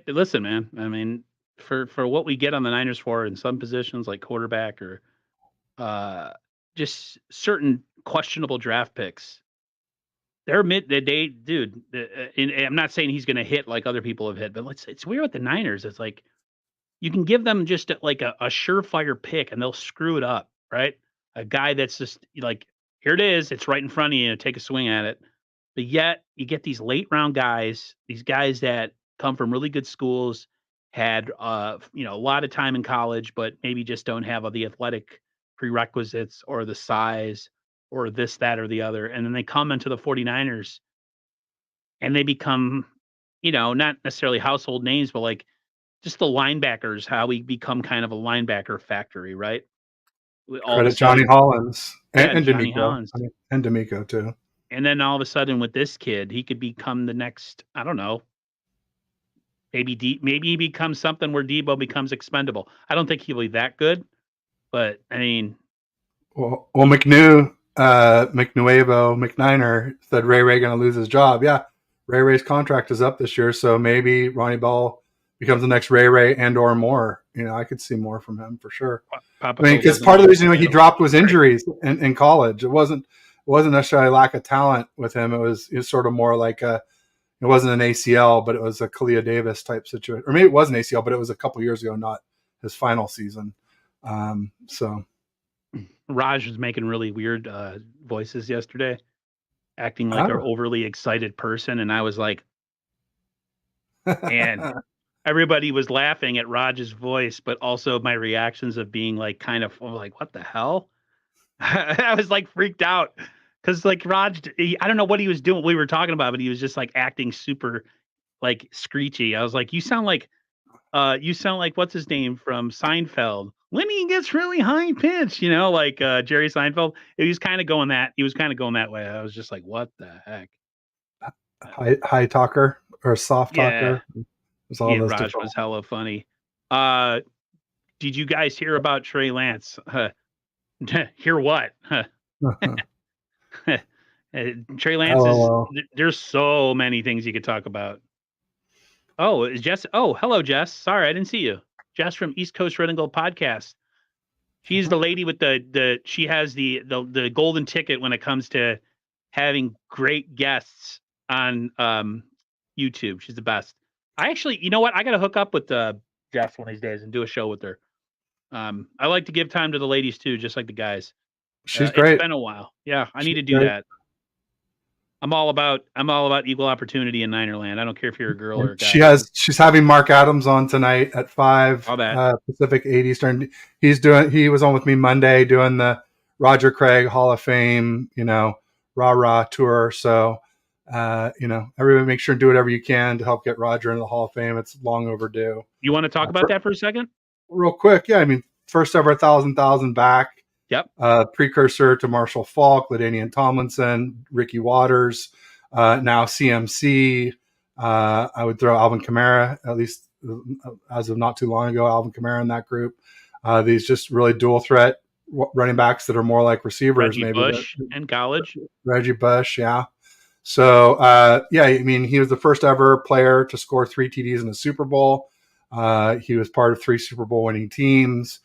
Listen, man. I mean, for what we get on the Niners for in some positions like quarterback or just certain questionable draft picks, dude. And I'm not saying he's going to hit like other people have hit, but it's weird with the Niners. It's like you can give them just like a surefire pick and they'll screw it up, right? A guy that's just like, here it is, it's right in front of you, take a swing at it. But yet you get these late round guys, these guys that come from really good schools, had a lot of time in college, but maybe just don't have the athletic prerequisites or the size or this, that, or the other. And then they come into the 49ers and they become, not necessarily household names, but like just the linebackers, how we become kind of a linebacker factory, right? All of a Credit Johnny sudden, Hollins and Johnny D'Amico. Hollins. And D'Amico too. And then all of a sudden with this kid, he could become the next, I don't know, maybe he becomes something where Debo becomes expendable. I don't think he'll be that good, but I mean. Well, McNiner said Ray going to lose his job. Yeah, Ray's contract is up this year, so maybe Ronnie Bell becomes the next Ray and or more. I could see more from him for sure. Because part of the reason he dropped was injuries in college. It wasn't necessarily lack of talent with him. It was sort of more like it wasn't an ACL, but it was a Kalia Davis type situation. Or maybe it was an ACL, but it was a couple years ago, not his final season. So Raj was making really weird voices yesterday, acting like an overly excited person. And I was like, and everybody was laughing at Raj's voice, but also my reactions of being like, kind of like, what the hell? I was like freaked out because like Raj, I don't know what he was doing. We were talking about, but he was just like acting super like screechy. I was like, you sound like what's his name from Seinfeld when he gets really high pitched, like Jerry Seinfeld. He was kind of going that way. I was just like, what the heck? High talker or soft talker. Raj was hella funny. Did you guys hear about Trey Lance? Hear what? Trey Lance there's so many things you could talk about. Oh, is Jess? Oh, hello, Jess. Sorry, I didn't see you. Jess from East Coast Red and Gold podcast. She's the lady with she has the golden ticket when it comes to having great guests on YouTube. She's the best. I actually, you know what? I got to hook up with Jess one of these days and do a show with her. I like to give time to the ladies too, just like the guys. She's great. It's been a while. Yeah, I need to do that. I'm all about equal opportunity in Ninerland. I don't care if you're a girl or a guy. She's having Mark Adams on tonight at 5 Pacific, 8 Eastern. He was on with me Monday doing the Roger Craig Hall of Fame, rah tour. So everybody make sure and do whatever you can to help get Roger into the Hall of Fame. It's long overdue. You want to talk about that for a second? Real quick. Yeah. I mean, first ever 1,000 back. Yep. Precursor to Marshall Faulk, LaDainian Tomlinson, Ricky Waters, now CMC. I would throw Alvin Kamara, at least as of not too long ago, Alvin Kamara in that group. These just really dual threat running backs that are more like receivers. Reggie Bush in college. Reggie Bush, yeah. So, I mean, he was the first ever player to score 3 TDs in the Super Bowl. He was part of 3 Super Bowl winning teams.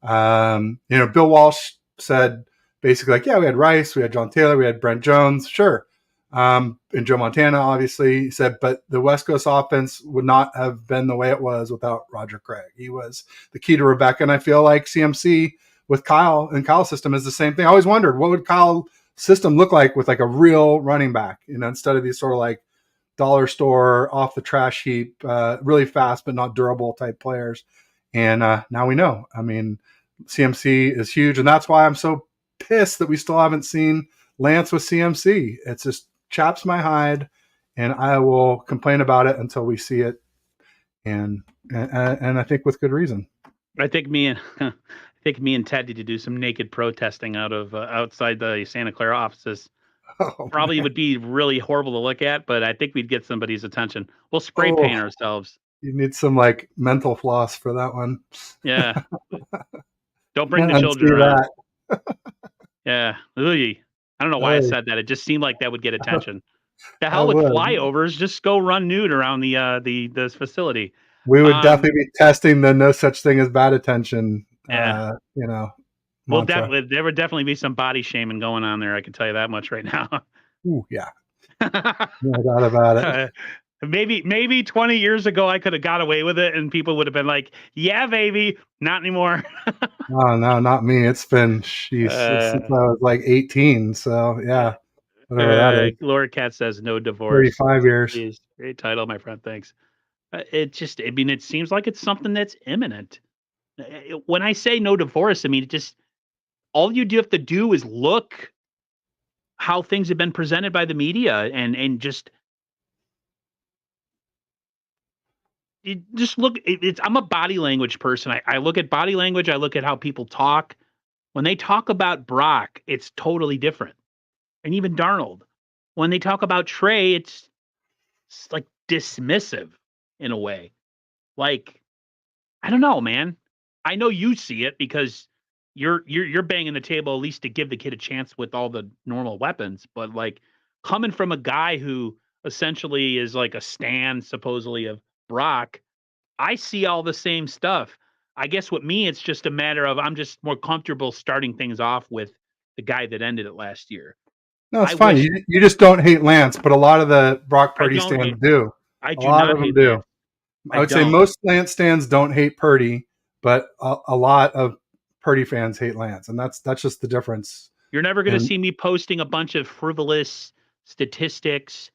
Bill Walsh said basically like, yeah, we had Rice, we had John Taylor, we had Brent Jones. Sure. And Joe Montana, obviously. He said, but the West Coast offense would not have been the way it was without Roger Craig. He was the key to Rebecca. And I feel like CMC with Kyle and Kyle's system is the same thing. I always wondered, what would Kyle's system look like with like a real running back, instead of these sort of like dollar store off the trash heap, really fast, but not durable type players. And now we know. I mean, CMC is huge, and that's why I'm so pissed that we still haven't seen Lance with CMC. It just chaps my hide, and I will complain about it until we see it, and I think with good reason. I think me and Ted need to do some naked protesting outside the Santa Clara offices. Oh, Probably man. would be really horrible to look at, but I think we'd get somebody's attention. We'll spray paint ourselves. You need some like mental floss for that one. Yeah. Don't bring the Unsee children around. that. Yeah. Ooh. I don't know why I said that. It just seemed like that would get attention. The hell with flyovers? Just go run nude around the facility. We would definitely be testing the no such thing as bad attention. Yeah. Well, there would definitely be some body shaming going on there. I can tell you that much right now. Ooh, yeah. No doubt about it. Maybe 20 years ago I could have got away with it, and people would have been like, "Yeah, baby." Not anymore. Oh no, not me. It's been since I was like 18. So yeah, whatever that is. Laura Cat says no divorce. 35 years. Jeez, great title, my friend. Thanks. It seems like it's something that's imminent. When I say no divorce, I mean, all you do have to do is look how things have been presented by the media, and just look. I'm a body language person. I look at body language. I look at how people talk. When they talk about Brock, it's totally different. And even Darnold. When they talk about Trey, it's like dismissive in a way. Like, I don't know, man. I know you see it because you're banging the table at least to give the kid a chance with all the normal weapons. But like, coming from a guy who essentially is like a stan supposedly of Brock, I see all the same stuff. I guess with me, it's just a matter of I'm just more comfortable starting things off with the guy that ended it last year. No, it's fine. You just don't hate Lance, but a lot of the Brock Purdy stands do. I do a lot not of them hate do. Lance. I would say most Lance stands don't hate Purdy, but a lot of Purdy fans hate Lance, and that's just the difference. You're never going to see me posting a bunch of frivolous statistics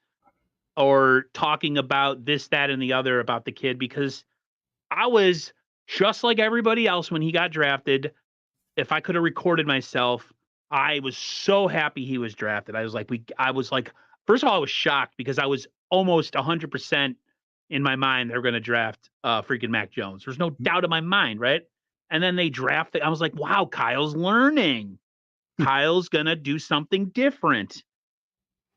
or talking about this, that, and the other about the kid, because I was just like everybody else when he got drafted. If I could have recorded myself, I was so happy he was drafted. I was like, first of all, I was shocked because I was almost 100% in my mind they're going to draft freaking Mac Jones. There's no doubt in my mind, right? And then they drafted. I was like, wow, Kyle's learning. Kyle's going to do something different.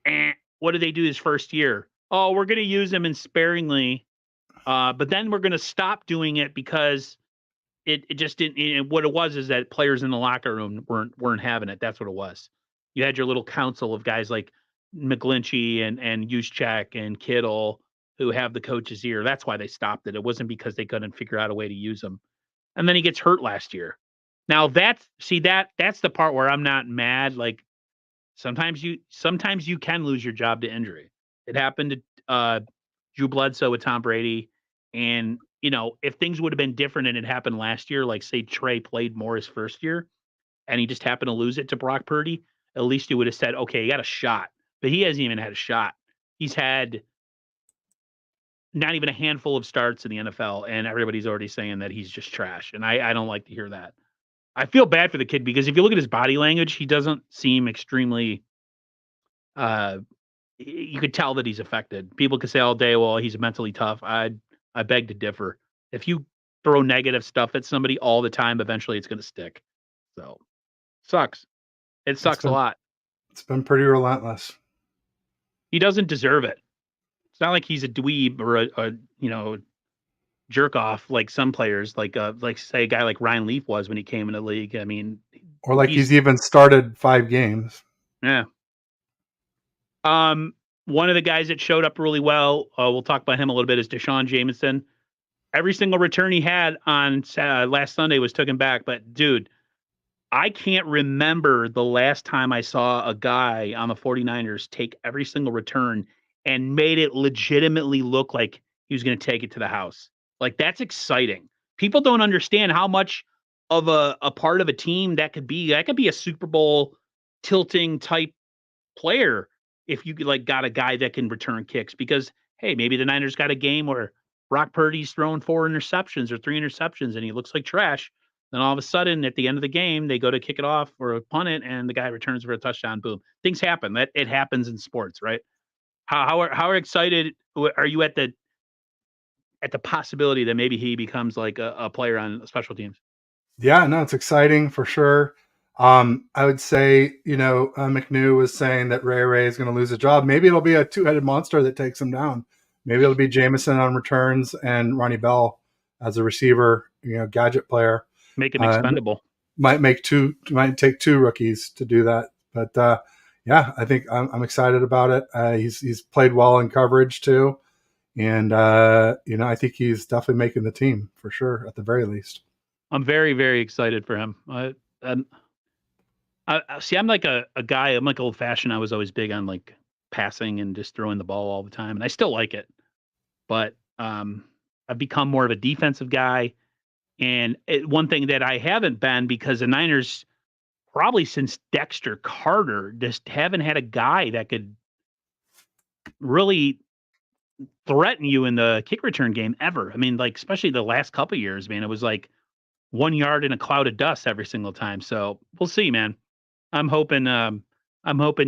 And what did they do his first year? Oh, we're going to use him in sparingly, but then we're going to stop doing it because it just didn't. What it was is that players in the locker room weren't having it. That's what it was. You had your little council of guys like McGlinchey and Juszczyk and Kittle who have the coach's ear. That's why they stopped it. It wasn't because they couldn't figure out a way to use him. And then he gets hurt last year. Now that's the part where I'm not mad. Like sometimes you can lose your job to injury. It happened to Drew Bledsoe with Tom Brady, and if things would have been different and it happened last year, like say Trey played more his first year, and he just happened to lose it to Brock Purdy, at least you would have said, okay, he got a shot. But he hasn't even had a shot. He's had not even a handful of starts in the NFL, and everybody's already saying that he's just trash. And I don't like to hear that. I feel bad for the kid because if you look at his body language, he doesn't seem extremely you could tell that he's affected. People could say all day, well, he's mentally tough. I beg to differ. If you throw negative stuff at somebody all the time, eventually it's going to stick. So sucks. It sucks a lot. It's been pretty relentless. He doesn't deserve it. It's not like he's a dweeb or a jerk off like some players, like say a guy like Ryan Leaf was when he came in the league. I mean, or like he's even started 5 games. Yeah. One of the guys that showed up really well, we'll talk about him a little bit, is Deshaun Jameson. Every single return he had on last Sunday was taken back. But, dude, I can't remember the last time I saw a guy on the 49ers take every single return and made it legitimately look like he was going to take it to the house. Like, that's exciting. People don't understand how much of a part of a team that could be. That could be a Super Bowl tilting type player if you got a guy that can return kicks, because hey, maybe the Niners got a game where Brock Purdy's throwing 4 interceptions or 3 interceptions and he looks like trash. Then all of a sudden, at the end of the game, they go to kick it off or punt it, and the guy returns for a touchdown. Boom! Things happen. That it happens in sports, right? How excited are you at the possibility that maybe he becomes like a player on special teams? Yeah, no, it's exciting for sure. I would say, McNew was saying that Ray is going to lose a job. Maybe it'll be a two-headed monster that takes him down. Maybe it'll be Jameson on returns and Ronnie Bell as a receiver, gadget player. Make him expendable. Might take 2 rookies to do that. But yeah, I think I'm excited about it. He's played well in coverage too. And, I think he's definitely making the team for sure, at the very least. I'm very, very excited for him. See, I'm like a guy, I'm like old fashioned. I was always big on like passing and just throwing the ball all the time. And I still like it, but I've become more of a defensive guy. And one thing that I haven't been, because the Niners, probably since Dexter Carter, just haven't had a guy that could really threaten you in the kick return game ever. I mean, like, especially the last couple of years, man, it was like 1 yard in a cloud of dust every single time. So we'll see, man. I'm hoping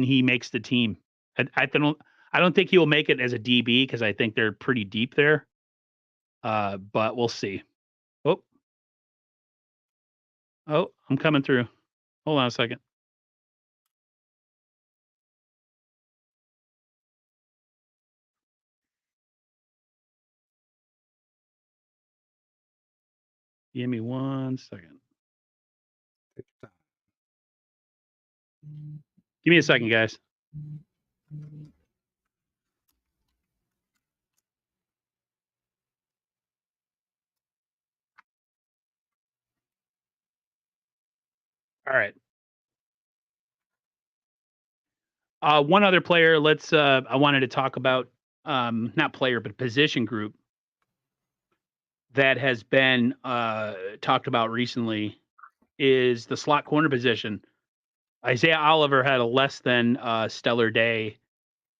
he makes the team. I don't think he will make it as a DB because I think they're pretty deep there. But we'll see. Oh, I'm coming through. Hold on a second. Give me 1 second. Give me a second, guys. All right. One other player. I wanted to talk about, not player, but position group that has been talked about recently is the slot corner position. Isaiah Oliver had a less than stellar day,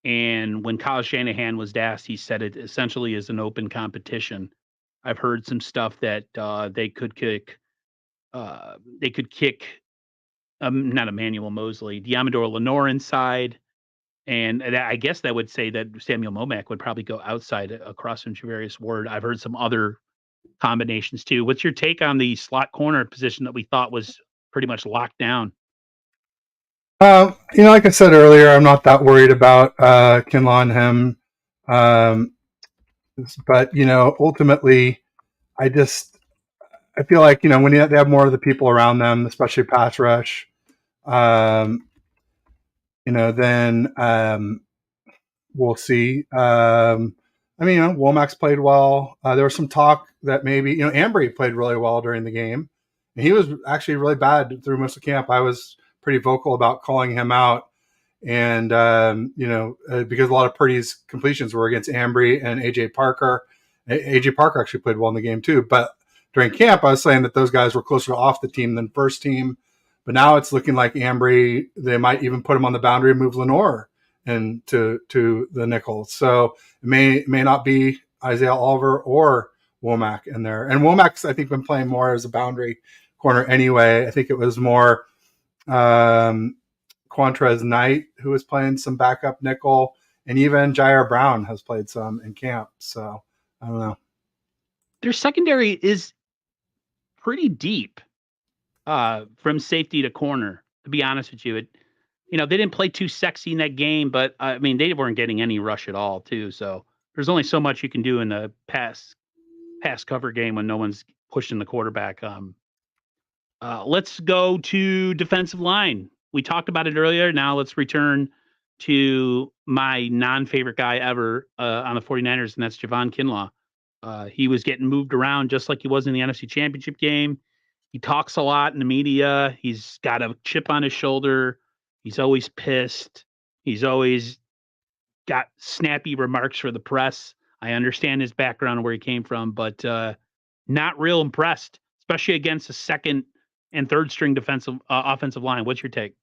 and when Kyle Shanahan was asked, he said it essentially is an open competition. I've heard some stuff that they could kick. Not Emmanuel Mosley, Diamador Lenore inside, and I guess that would say that Samuel Momack would probably go outside across from Javarius Ward. I've heard some other combinations too. What's your take on the slot corner position that we thought was pretty much locked down? Like I said earlier, I'm not that worried about Kinlaw and him. But ultimately, I feel like when they have more of the people around them, especially pass rush, then we'll see. Womack's played well. There was some talk that maybe Ambry played really well during the game, and he was actually really bad through most of camp. I was pretty vocal about calling him out, and because a lot of Purdy's completions were against Ambry and AJ Parker. AJ Parker actually played well in the game too, but during camp, I was saying that those guys were closer to off the team than first team. But now it's looking like Ambry, they might even put him on the boundary and move Lenore into the nickel. So it may not be Isaiah Oliver or Womack in there. And Womack's, I think, been playing more as a boundary corner anyway. I think it was more Quantrez Knight who was playing some backup nickel, and even Jair Brown has played some in camp. So I don't know. Their secondary is pretty deep from safety to corner, to be honest with you. They didn't play too sexy in that game, but I mean, they weren't getting any rush at all too. So there's only so much you can do in a pass cover game when no one's pushing the quarterback. Let's go to defensive line. We talked about it earlier. Now let's return to my non-favorite guy ever on the 49ers, and that's Javon Kinlaw. He was getting moved around just like he was in the NFC Championship game. He talks a lot in the media. He's got a chip on his shoulder. He's always pissed. He's always got snappy remarks for the press. I understand his background and where he came from, but not real impressed, especially against the second and third string offensive line. What's your take?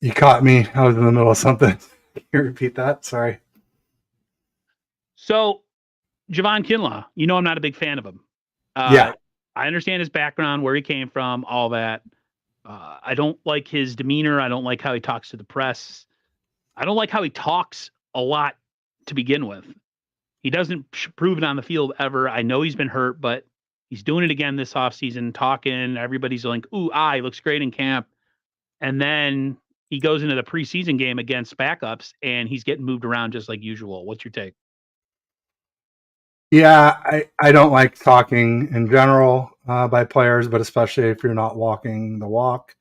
You caught me. I was in the middle of something. Can you repeat that? Sorry. So, Javon Kinlaw, I'm not a big fan of him. Yeah. I understand his background, where he came from, all that. I don't like his demeanor. I don't like how he talks to the press. I don't like how he talks a lot to begin with. He doesn't prove it on the field ever. I know he's been hurt, but he's doing it again this offseason, talking. Everybody's like, ooh, he looks great in camp. And then he goes into the preseason game against backups, and he's getting moved around just like usual. What's your take? Yeah, I don't like talking in general by players, but especially if you're not walking the walk.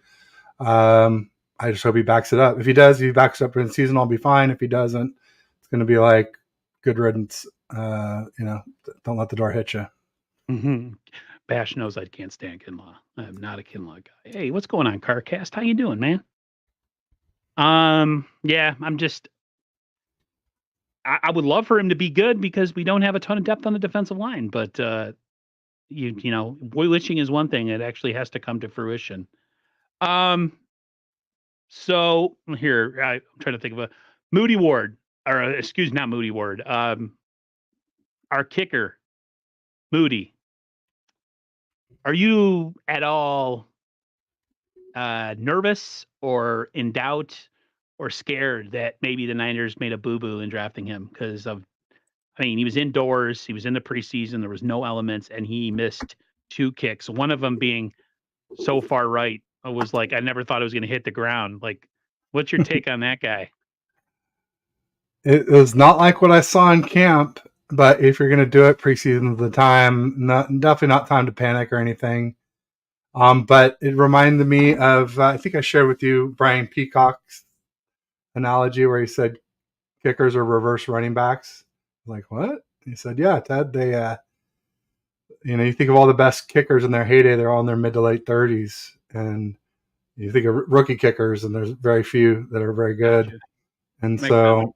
I just hope he backs it up. If he does, he backs it up in the season, I'll be fine. If he doesn't, it's going to be like good riddance. Don't let the door hit you. Mm-hmm. Bash knows I can't stand Kinlaw. I'm not a Kinlaw guy. Hey, what's going on, CarCast? How you doing, man? Yeah, I would love for him to be good because we don't have a ton of depth on the defensive line, but boy wishing is one thing. It actually has to come to fruition. So here, I'm trying to think of a Moody Ward, or not Moody Ward. Our kicker, Moody. Are you at all nervous or in doubt or scared that maybe the Niners made a boo-boo in drafting him because he was indoors, he was in the preseason, there was no elements, and he missed 2 kicks. One of them being so far right. I was like, I never thought it was going to hit the ground. Like, what's your take on that guy? It was not like what I saw in camp, but if you're going to do it preseason, the time, definitely not time to panic or anything. But it reminded me of, I think I shared with you Brian Peacock's analogy where he said kickers are reverse running backs. Like, what? He said, yeah, Ted, they, you think of all the best kickers in their heyday, they're all in their mid to late 30s. And you think of rookie kickers, and there's very few that are very good. Gotcha. And so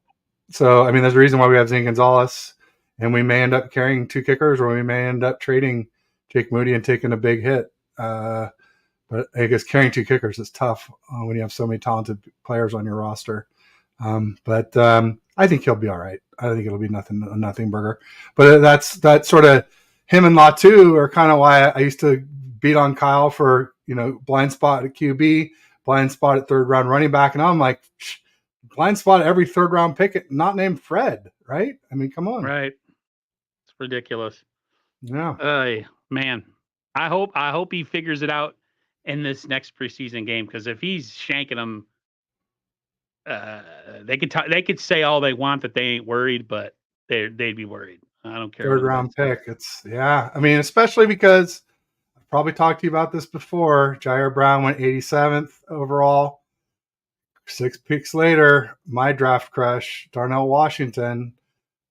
there's a reason why we have Zane Gonzalez, and we may end up carrying 2 kickers, or we may end up trading Jake Moody and taking a big hit. But I guess carrying 2 kickers is tough when you have so many talented players on your roster. But I think he'll be all right. I think it'll be nothing burger. But that's sort of him and Latu are kind of why I used to beat on Kyle for blind spot at QB, blind spot at 3rd round running back, and I'm like, blind spot at every 3rd round pick, not named Fred, right? I mean, come on, right? It's ridiculous. Yeah, man, I hope he figures it out in this next preseason game, because if he's shanking them, they could say all they want that they ain't worried, but they'd be worried. I don't care. 3rd round pick. Especially because I've probably talked to you about this before. Jair Brown went 87th overall. 6 picks later, my draft crush, Darnell Washington,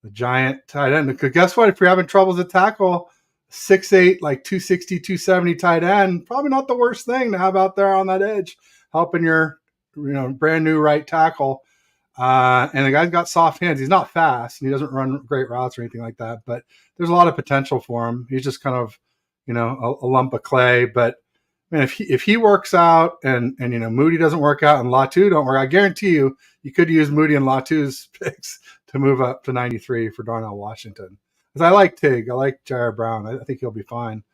the giant tight end. Because guess what? If you're having troubles at tackle, 6'8", like 260, 270 tight end, probably not the worst thing to have out there on that edge, helping your brand new right tackle. And the guy's got soft hands. He's not fast, and he doesn't run great routes or anything like that, but there's a lot of potential for him. He's just kind of, a lump of clay. But man, if he works out and Moody doesn't work out and Latu don't work, I guarantee you could use Moody and Latu's picks to move up to 93 for Darnell Washington. Because I like Tig, I like Jair Brown. I think he'll be fine.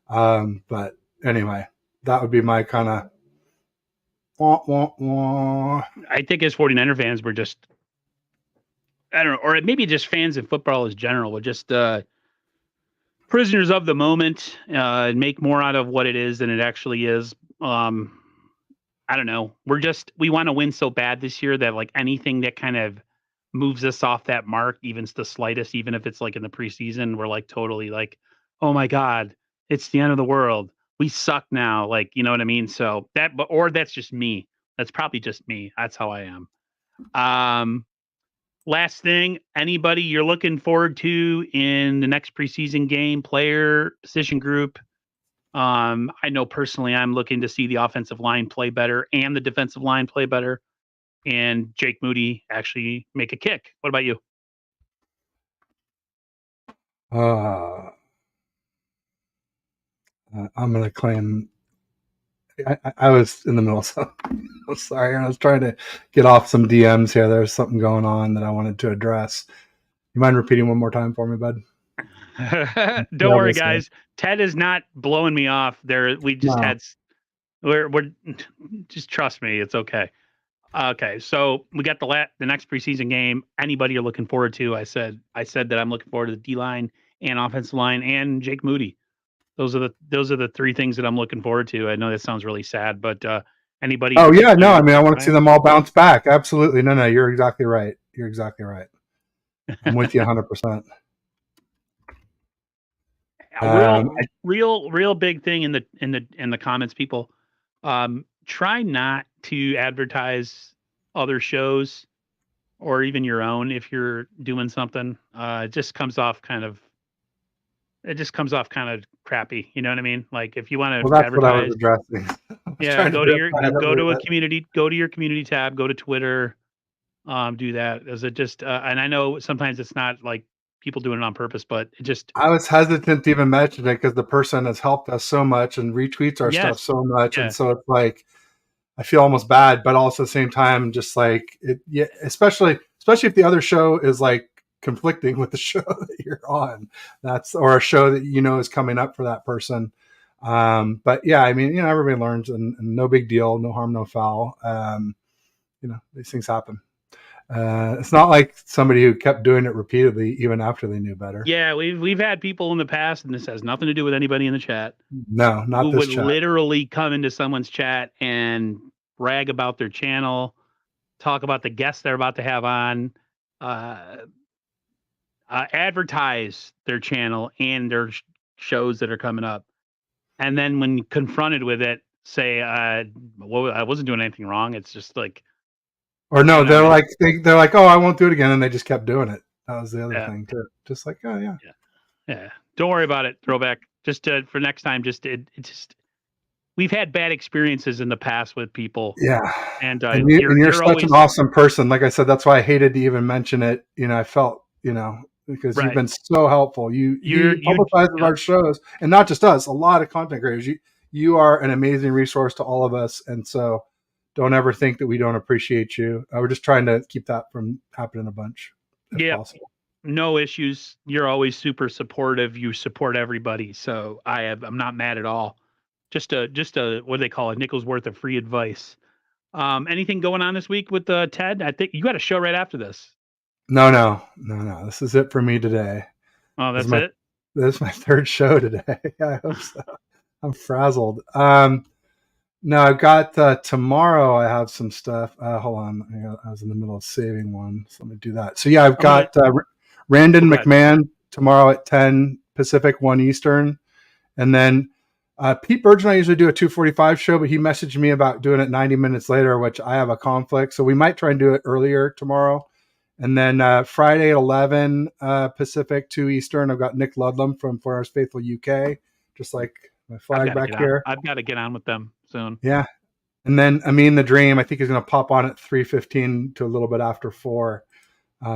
But anyway, that would be my kind of. I think as 49er fans, we're just, I don't know, or maybe just fans of football as general. We're just prisoners of the moment, and make more out of what it is than it actually is. I don't know. We want to win so bad this year that like anything that kind of moves us off that mark, even the slightest, even if it's like in the preseason, we're like totally like, oh my God, it's the end of the world. We suck now. Like, you know what I mean? So or that's just me. That's probably just me. That's how I am. Last thing, anybody you're looking forward to in the next preseason game, player, position group? I know personally I'm looking to see the offensive line play better and the defensive line play better, and Jake Moody actually make a kick. What about you? I'm going to claim I was in the middle of something. I'm sorry. I was trying to get off some DMs here. There's something going on that I wanted to address. You mind repeating one more time for me, bud? Don't worry, guys. Ted is not blowing me off. We just had. We're just trust me. It's okay. Okay, so we got the next preseason game. Anybody you're looking forward to? I said that I'm looking forward to the D line and offensive line and Jake Moody. Those are the three things that I'm looking forward to. I know that sounds really sad, but anybody? Oh yeah, no. I mean, I want to see them all bounce back. Absolutely, no. You're exactly right. I'm with you 100%. Real big thing in the comments, people. Try not to advertise other shows or even your own if you're doing something. It just comes off kind of crappy. You know what I mean? Like if you want to that's advertise, what I was addressing. Go to your community tab, go to Twitter, do that. As it just and I know sometimes it's not like people doing it on purpose, but it just I was hesitant to even mention it because the person has helped us so much and retweets our stuff so much, and so it's like I feel almost bad, but also at the same time, just like it, yeah, especially if the other show is like conflicting with the show that you're on, or a show that is coming up for that person. But yeah, I mean, everybody learns, and no big deal, no harm, no foul. These things happen. It's not like somebody who kept doing it repeatedly, even after they knew better. Yeah, we've had people in the past, and this has nothing to do with anybody in the chat. No, not who this would chat. Literally come into someone's chat and brag about their channel, talk about the guests they're about to have on, advertise their channel and their shows that are coming up, and then when confronted with it, say, "Well, I wasn't doing anything wrong." It's just like. Or no, they're like, "Oh, I won't do it again," and they just kept doing it. That was the other thing too. Just like, oh yeah. Don't worry about it. Throwback. Just for next time. We've had bad experiences in the past with people. Yeah, and you're such an awesome person. Like I said, that's why I hated to even mention it. I felt because you've been so helpful. You publicize our shows, and not just us. A lot of content creators. You are an amazing resource to all of us, and so. Don't ever think that we don't appreciate you. We're just trying to keep that from happening a bunch. If possible. No issues. You're always super supportive. You support everybody. So I'm not mad at all. Just a what do they call it? Nickel's worth of free advice. Anything going on this week with Ted? I think you got a show right after this. No. This is it for me today. Oh, that's it? This is my third show today. I hope so. I'm frazzled. No, I've got tomorrow. I have some stuff. Hold on, I was in the middle of saving one, so let me do that. So yeah, I've got Randon McMahon tomorrow at 10 Pacific, 1 Eastern, and then Pete Burge and I usually do a 2:45 show, but he messaged me about doing it 90 minutes later, which I have a conflict, so we might try and do it earlier tomorrow. And then Friday at 11 Pacific, 2 Eastern, I've got Nick Ludlam from For Our Faithful UK, just like my flag back here. I've got to get on with them soon. Yeah. And then Amin the Dream, I think he's going to pop on at 3:15 to a little bit after 4.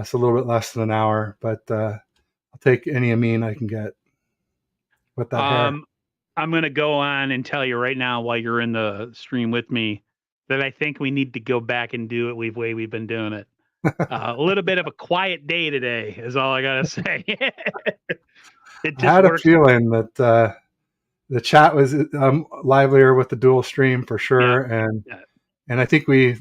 So a little bit less than an hour, but I'll take any Amin I can get with that hair. I'm going to go on and tell you right now while you're in the stream with me that I think we need to go back and do it the way we've been doing it. A little bit of a quiet day today is all I got to say. I had a feeling that the chat was livelier with the dual stream for sure. And I think I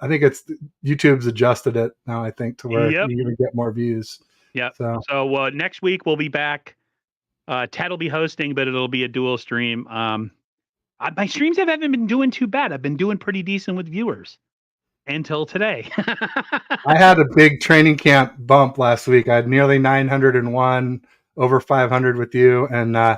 think it's YouTube's adjusted it now, I think, to where you even get more views. Yeah. So next week we'll be back. Ted will be hosting, but it'll be a dual stream. My streams haven't been doing too bad. I've been doing pretty decent with viewers until today. I had a big training camp bump last week. I had nearly 901, over 500 with you, and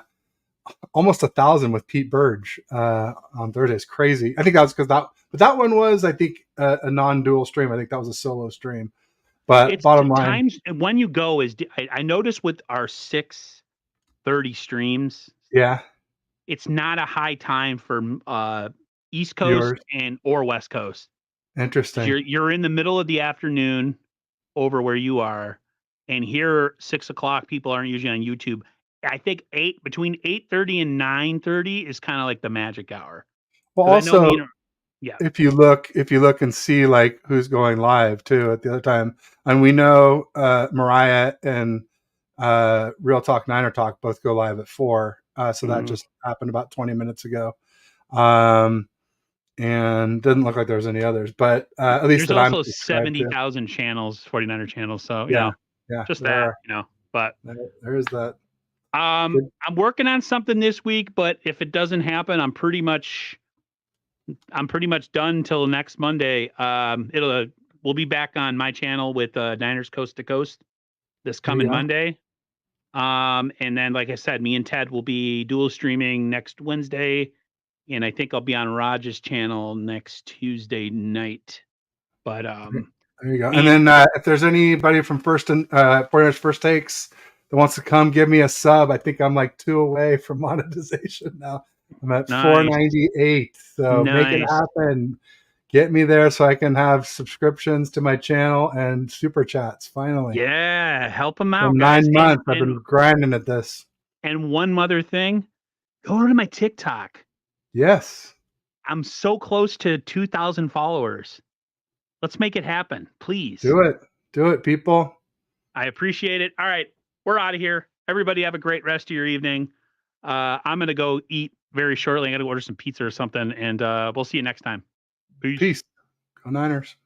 almost 1,000 with Pete Burge on Thursday. It's crazy. I think that was because that one was, I think, a non-dual stream. I think that was a solo stream. But it's bottom line, times when you go I noticed with our 6:30 streams. Yeah, it's not a high time for East Coast or West Coast. Interesting. You're in the middle of the afternoon over where you are, and here 6 o'clock people aren't usually on YouTube. I think between 8:30 and 9:30 is kind of like the magic hour. Well, also Yeah. if you look and see like who's going live too at the other time, and we know Mariah and Real Talk Niner Talk both go live at 4, so that just happened about 20 minutes ago, and didn't look like there was any others, but at least There's that I'm also subscribed to. 70,000 channels, 49er channels. So, Yeah, just there that, are. but There is that. I'm working on something this week, but if it doesn't happen, I'm pretty much done until next Monday. We'll be back on my channel with Niners Coast to Coast this There you coming go. Monday. And then, like I said, me and Ted will be dual streaming next Wednesday, and I think I'll be on Raj's channel next Tuesday night. But There you go. And then if there's anybody from 49ers First Takes that wants to come give me a sub, I think I'm like 2 away from monetization now. I'm at Nice. 498. So make it Nice. happen. Get me there so I can have subscriptions to my channel and super chats finally. Yeah, help them out, For guys. 9 months, I've been grinding at this. And one other thing, go to my TikTok. Yes. I'm so close to 2,000 followers. Let's make it happen, please. Do it. Do it, people. I appreciate it. All right, we're out of here. Everybody have a great rest of your evening. I'm going to go eat very shortly. I got to order some pizza or something, and we'll see you next time. Peace. Go Niners.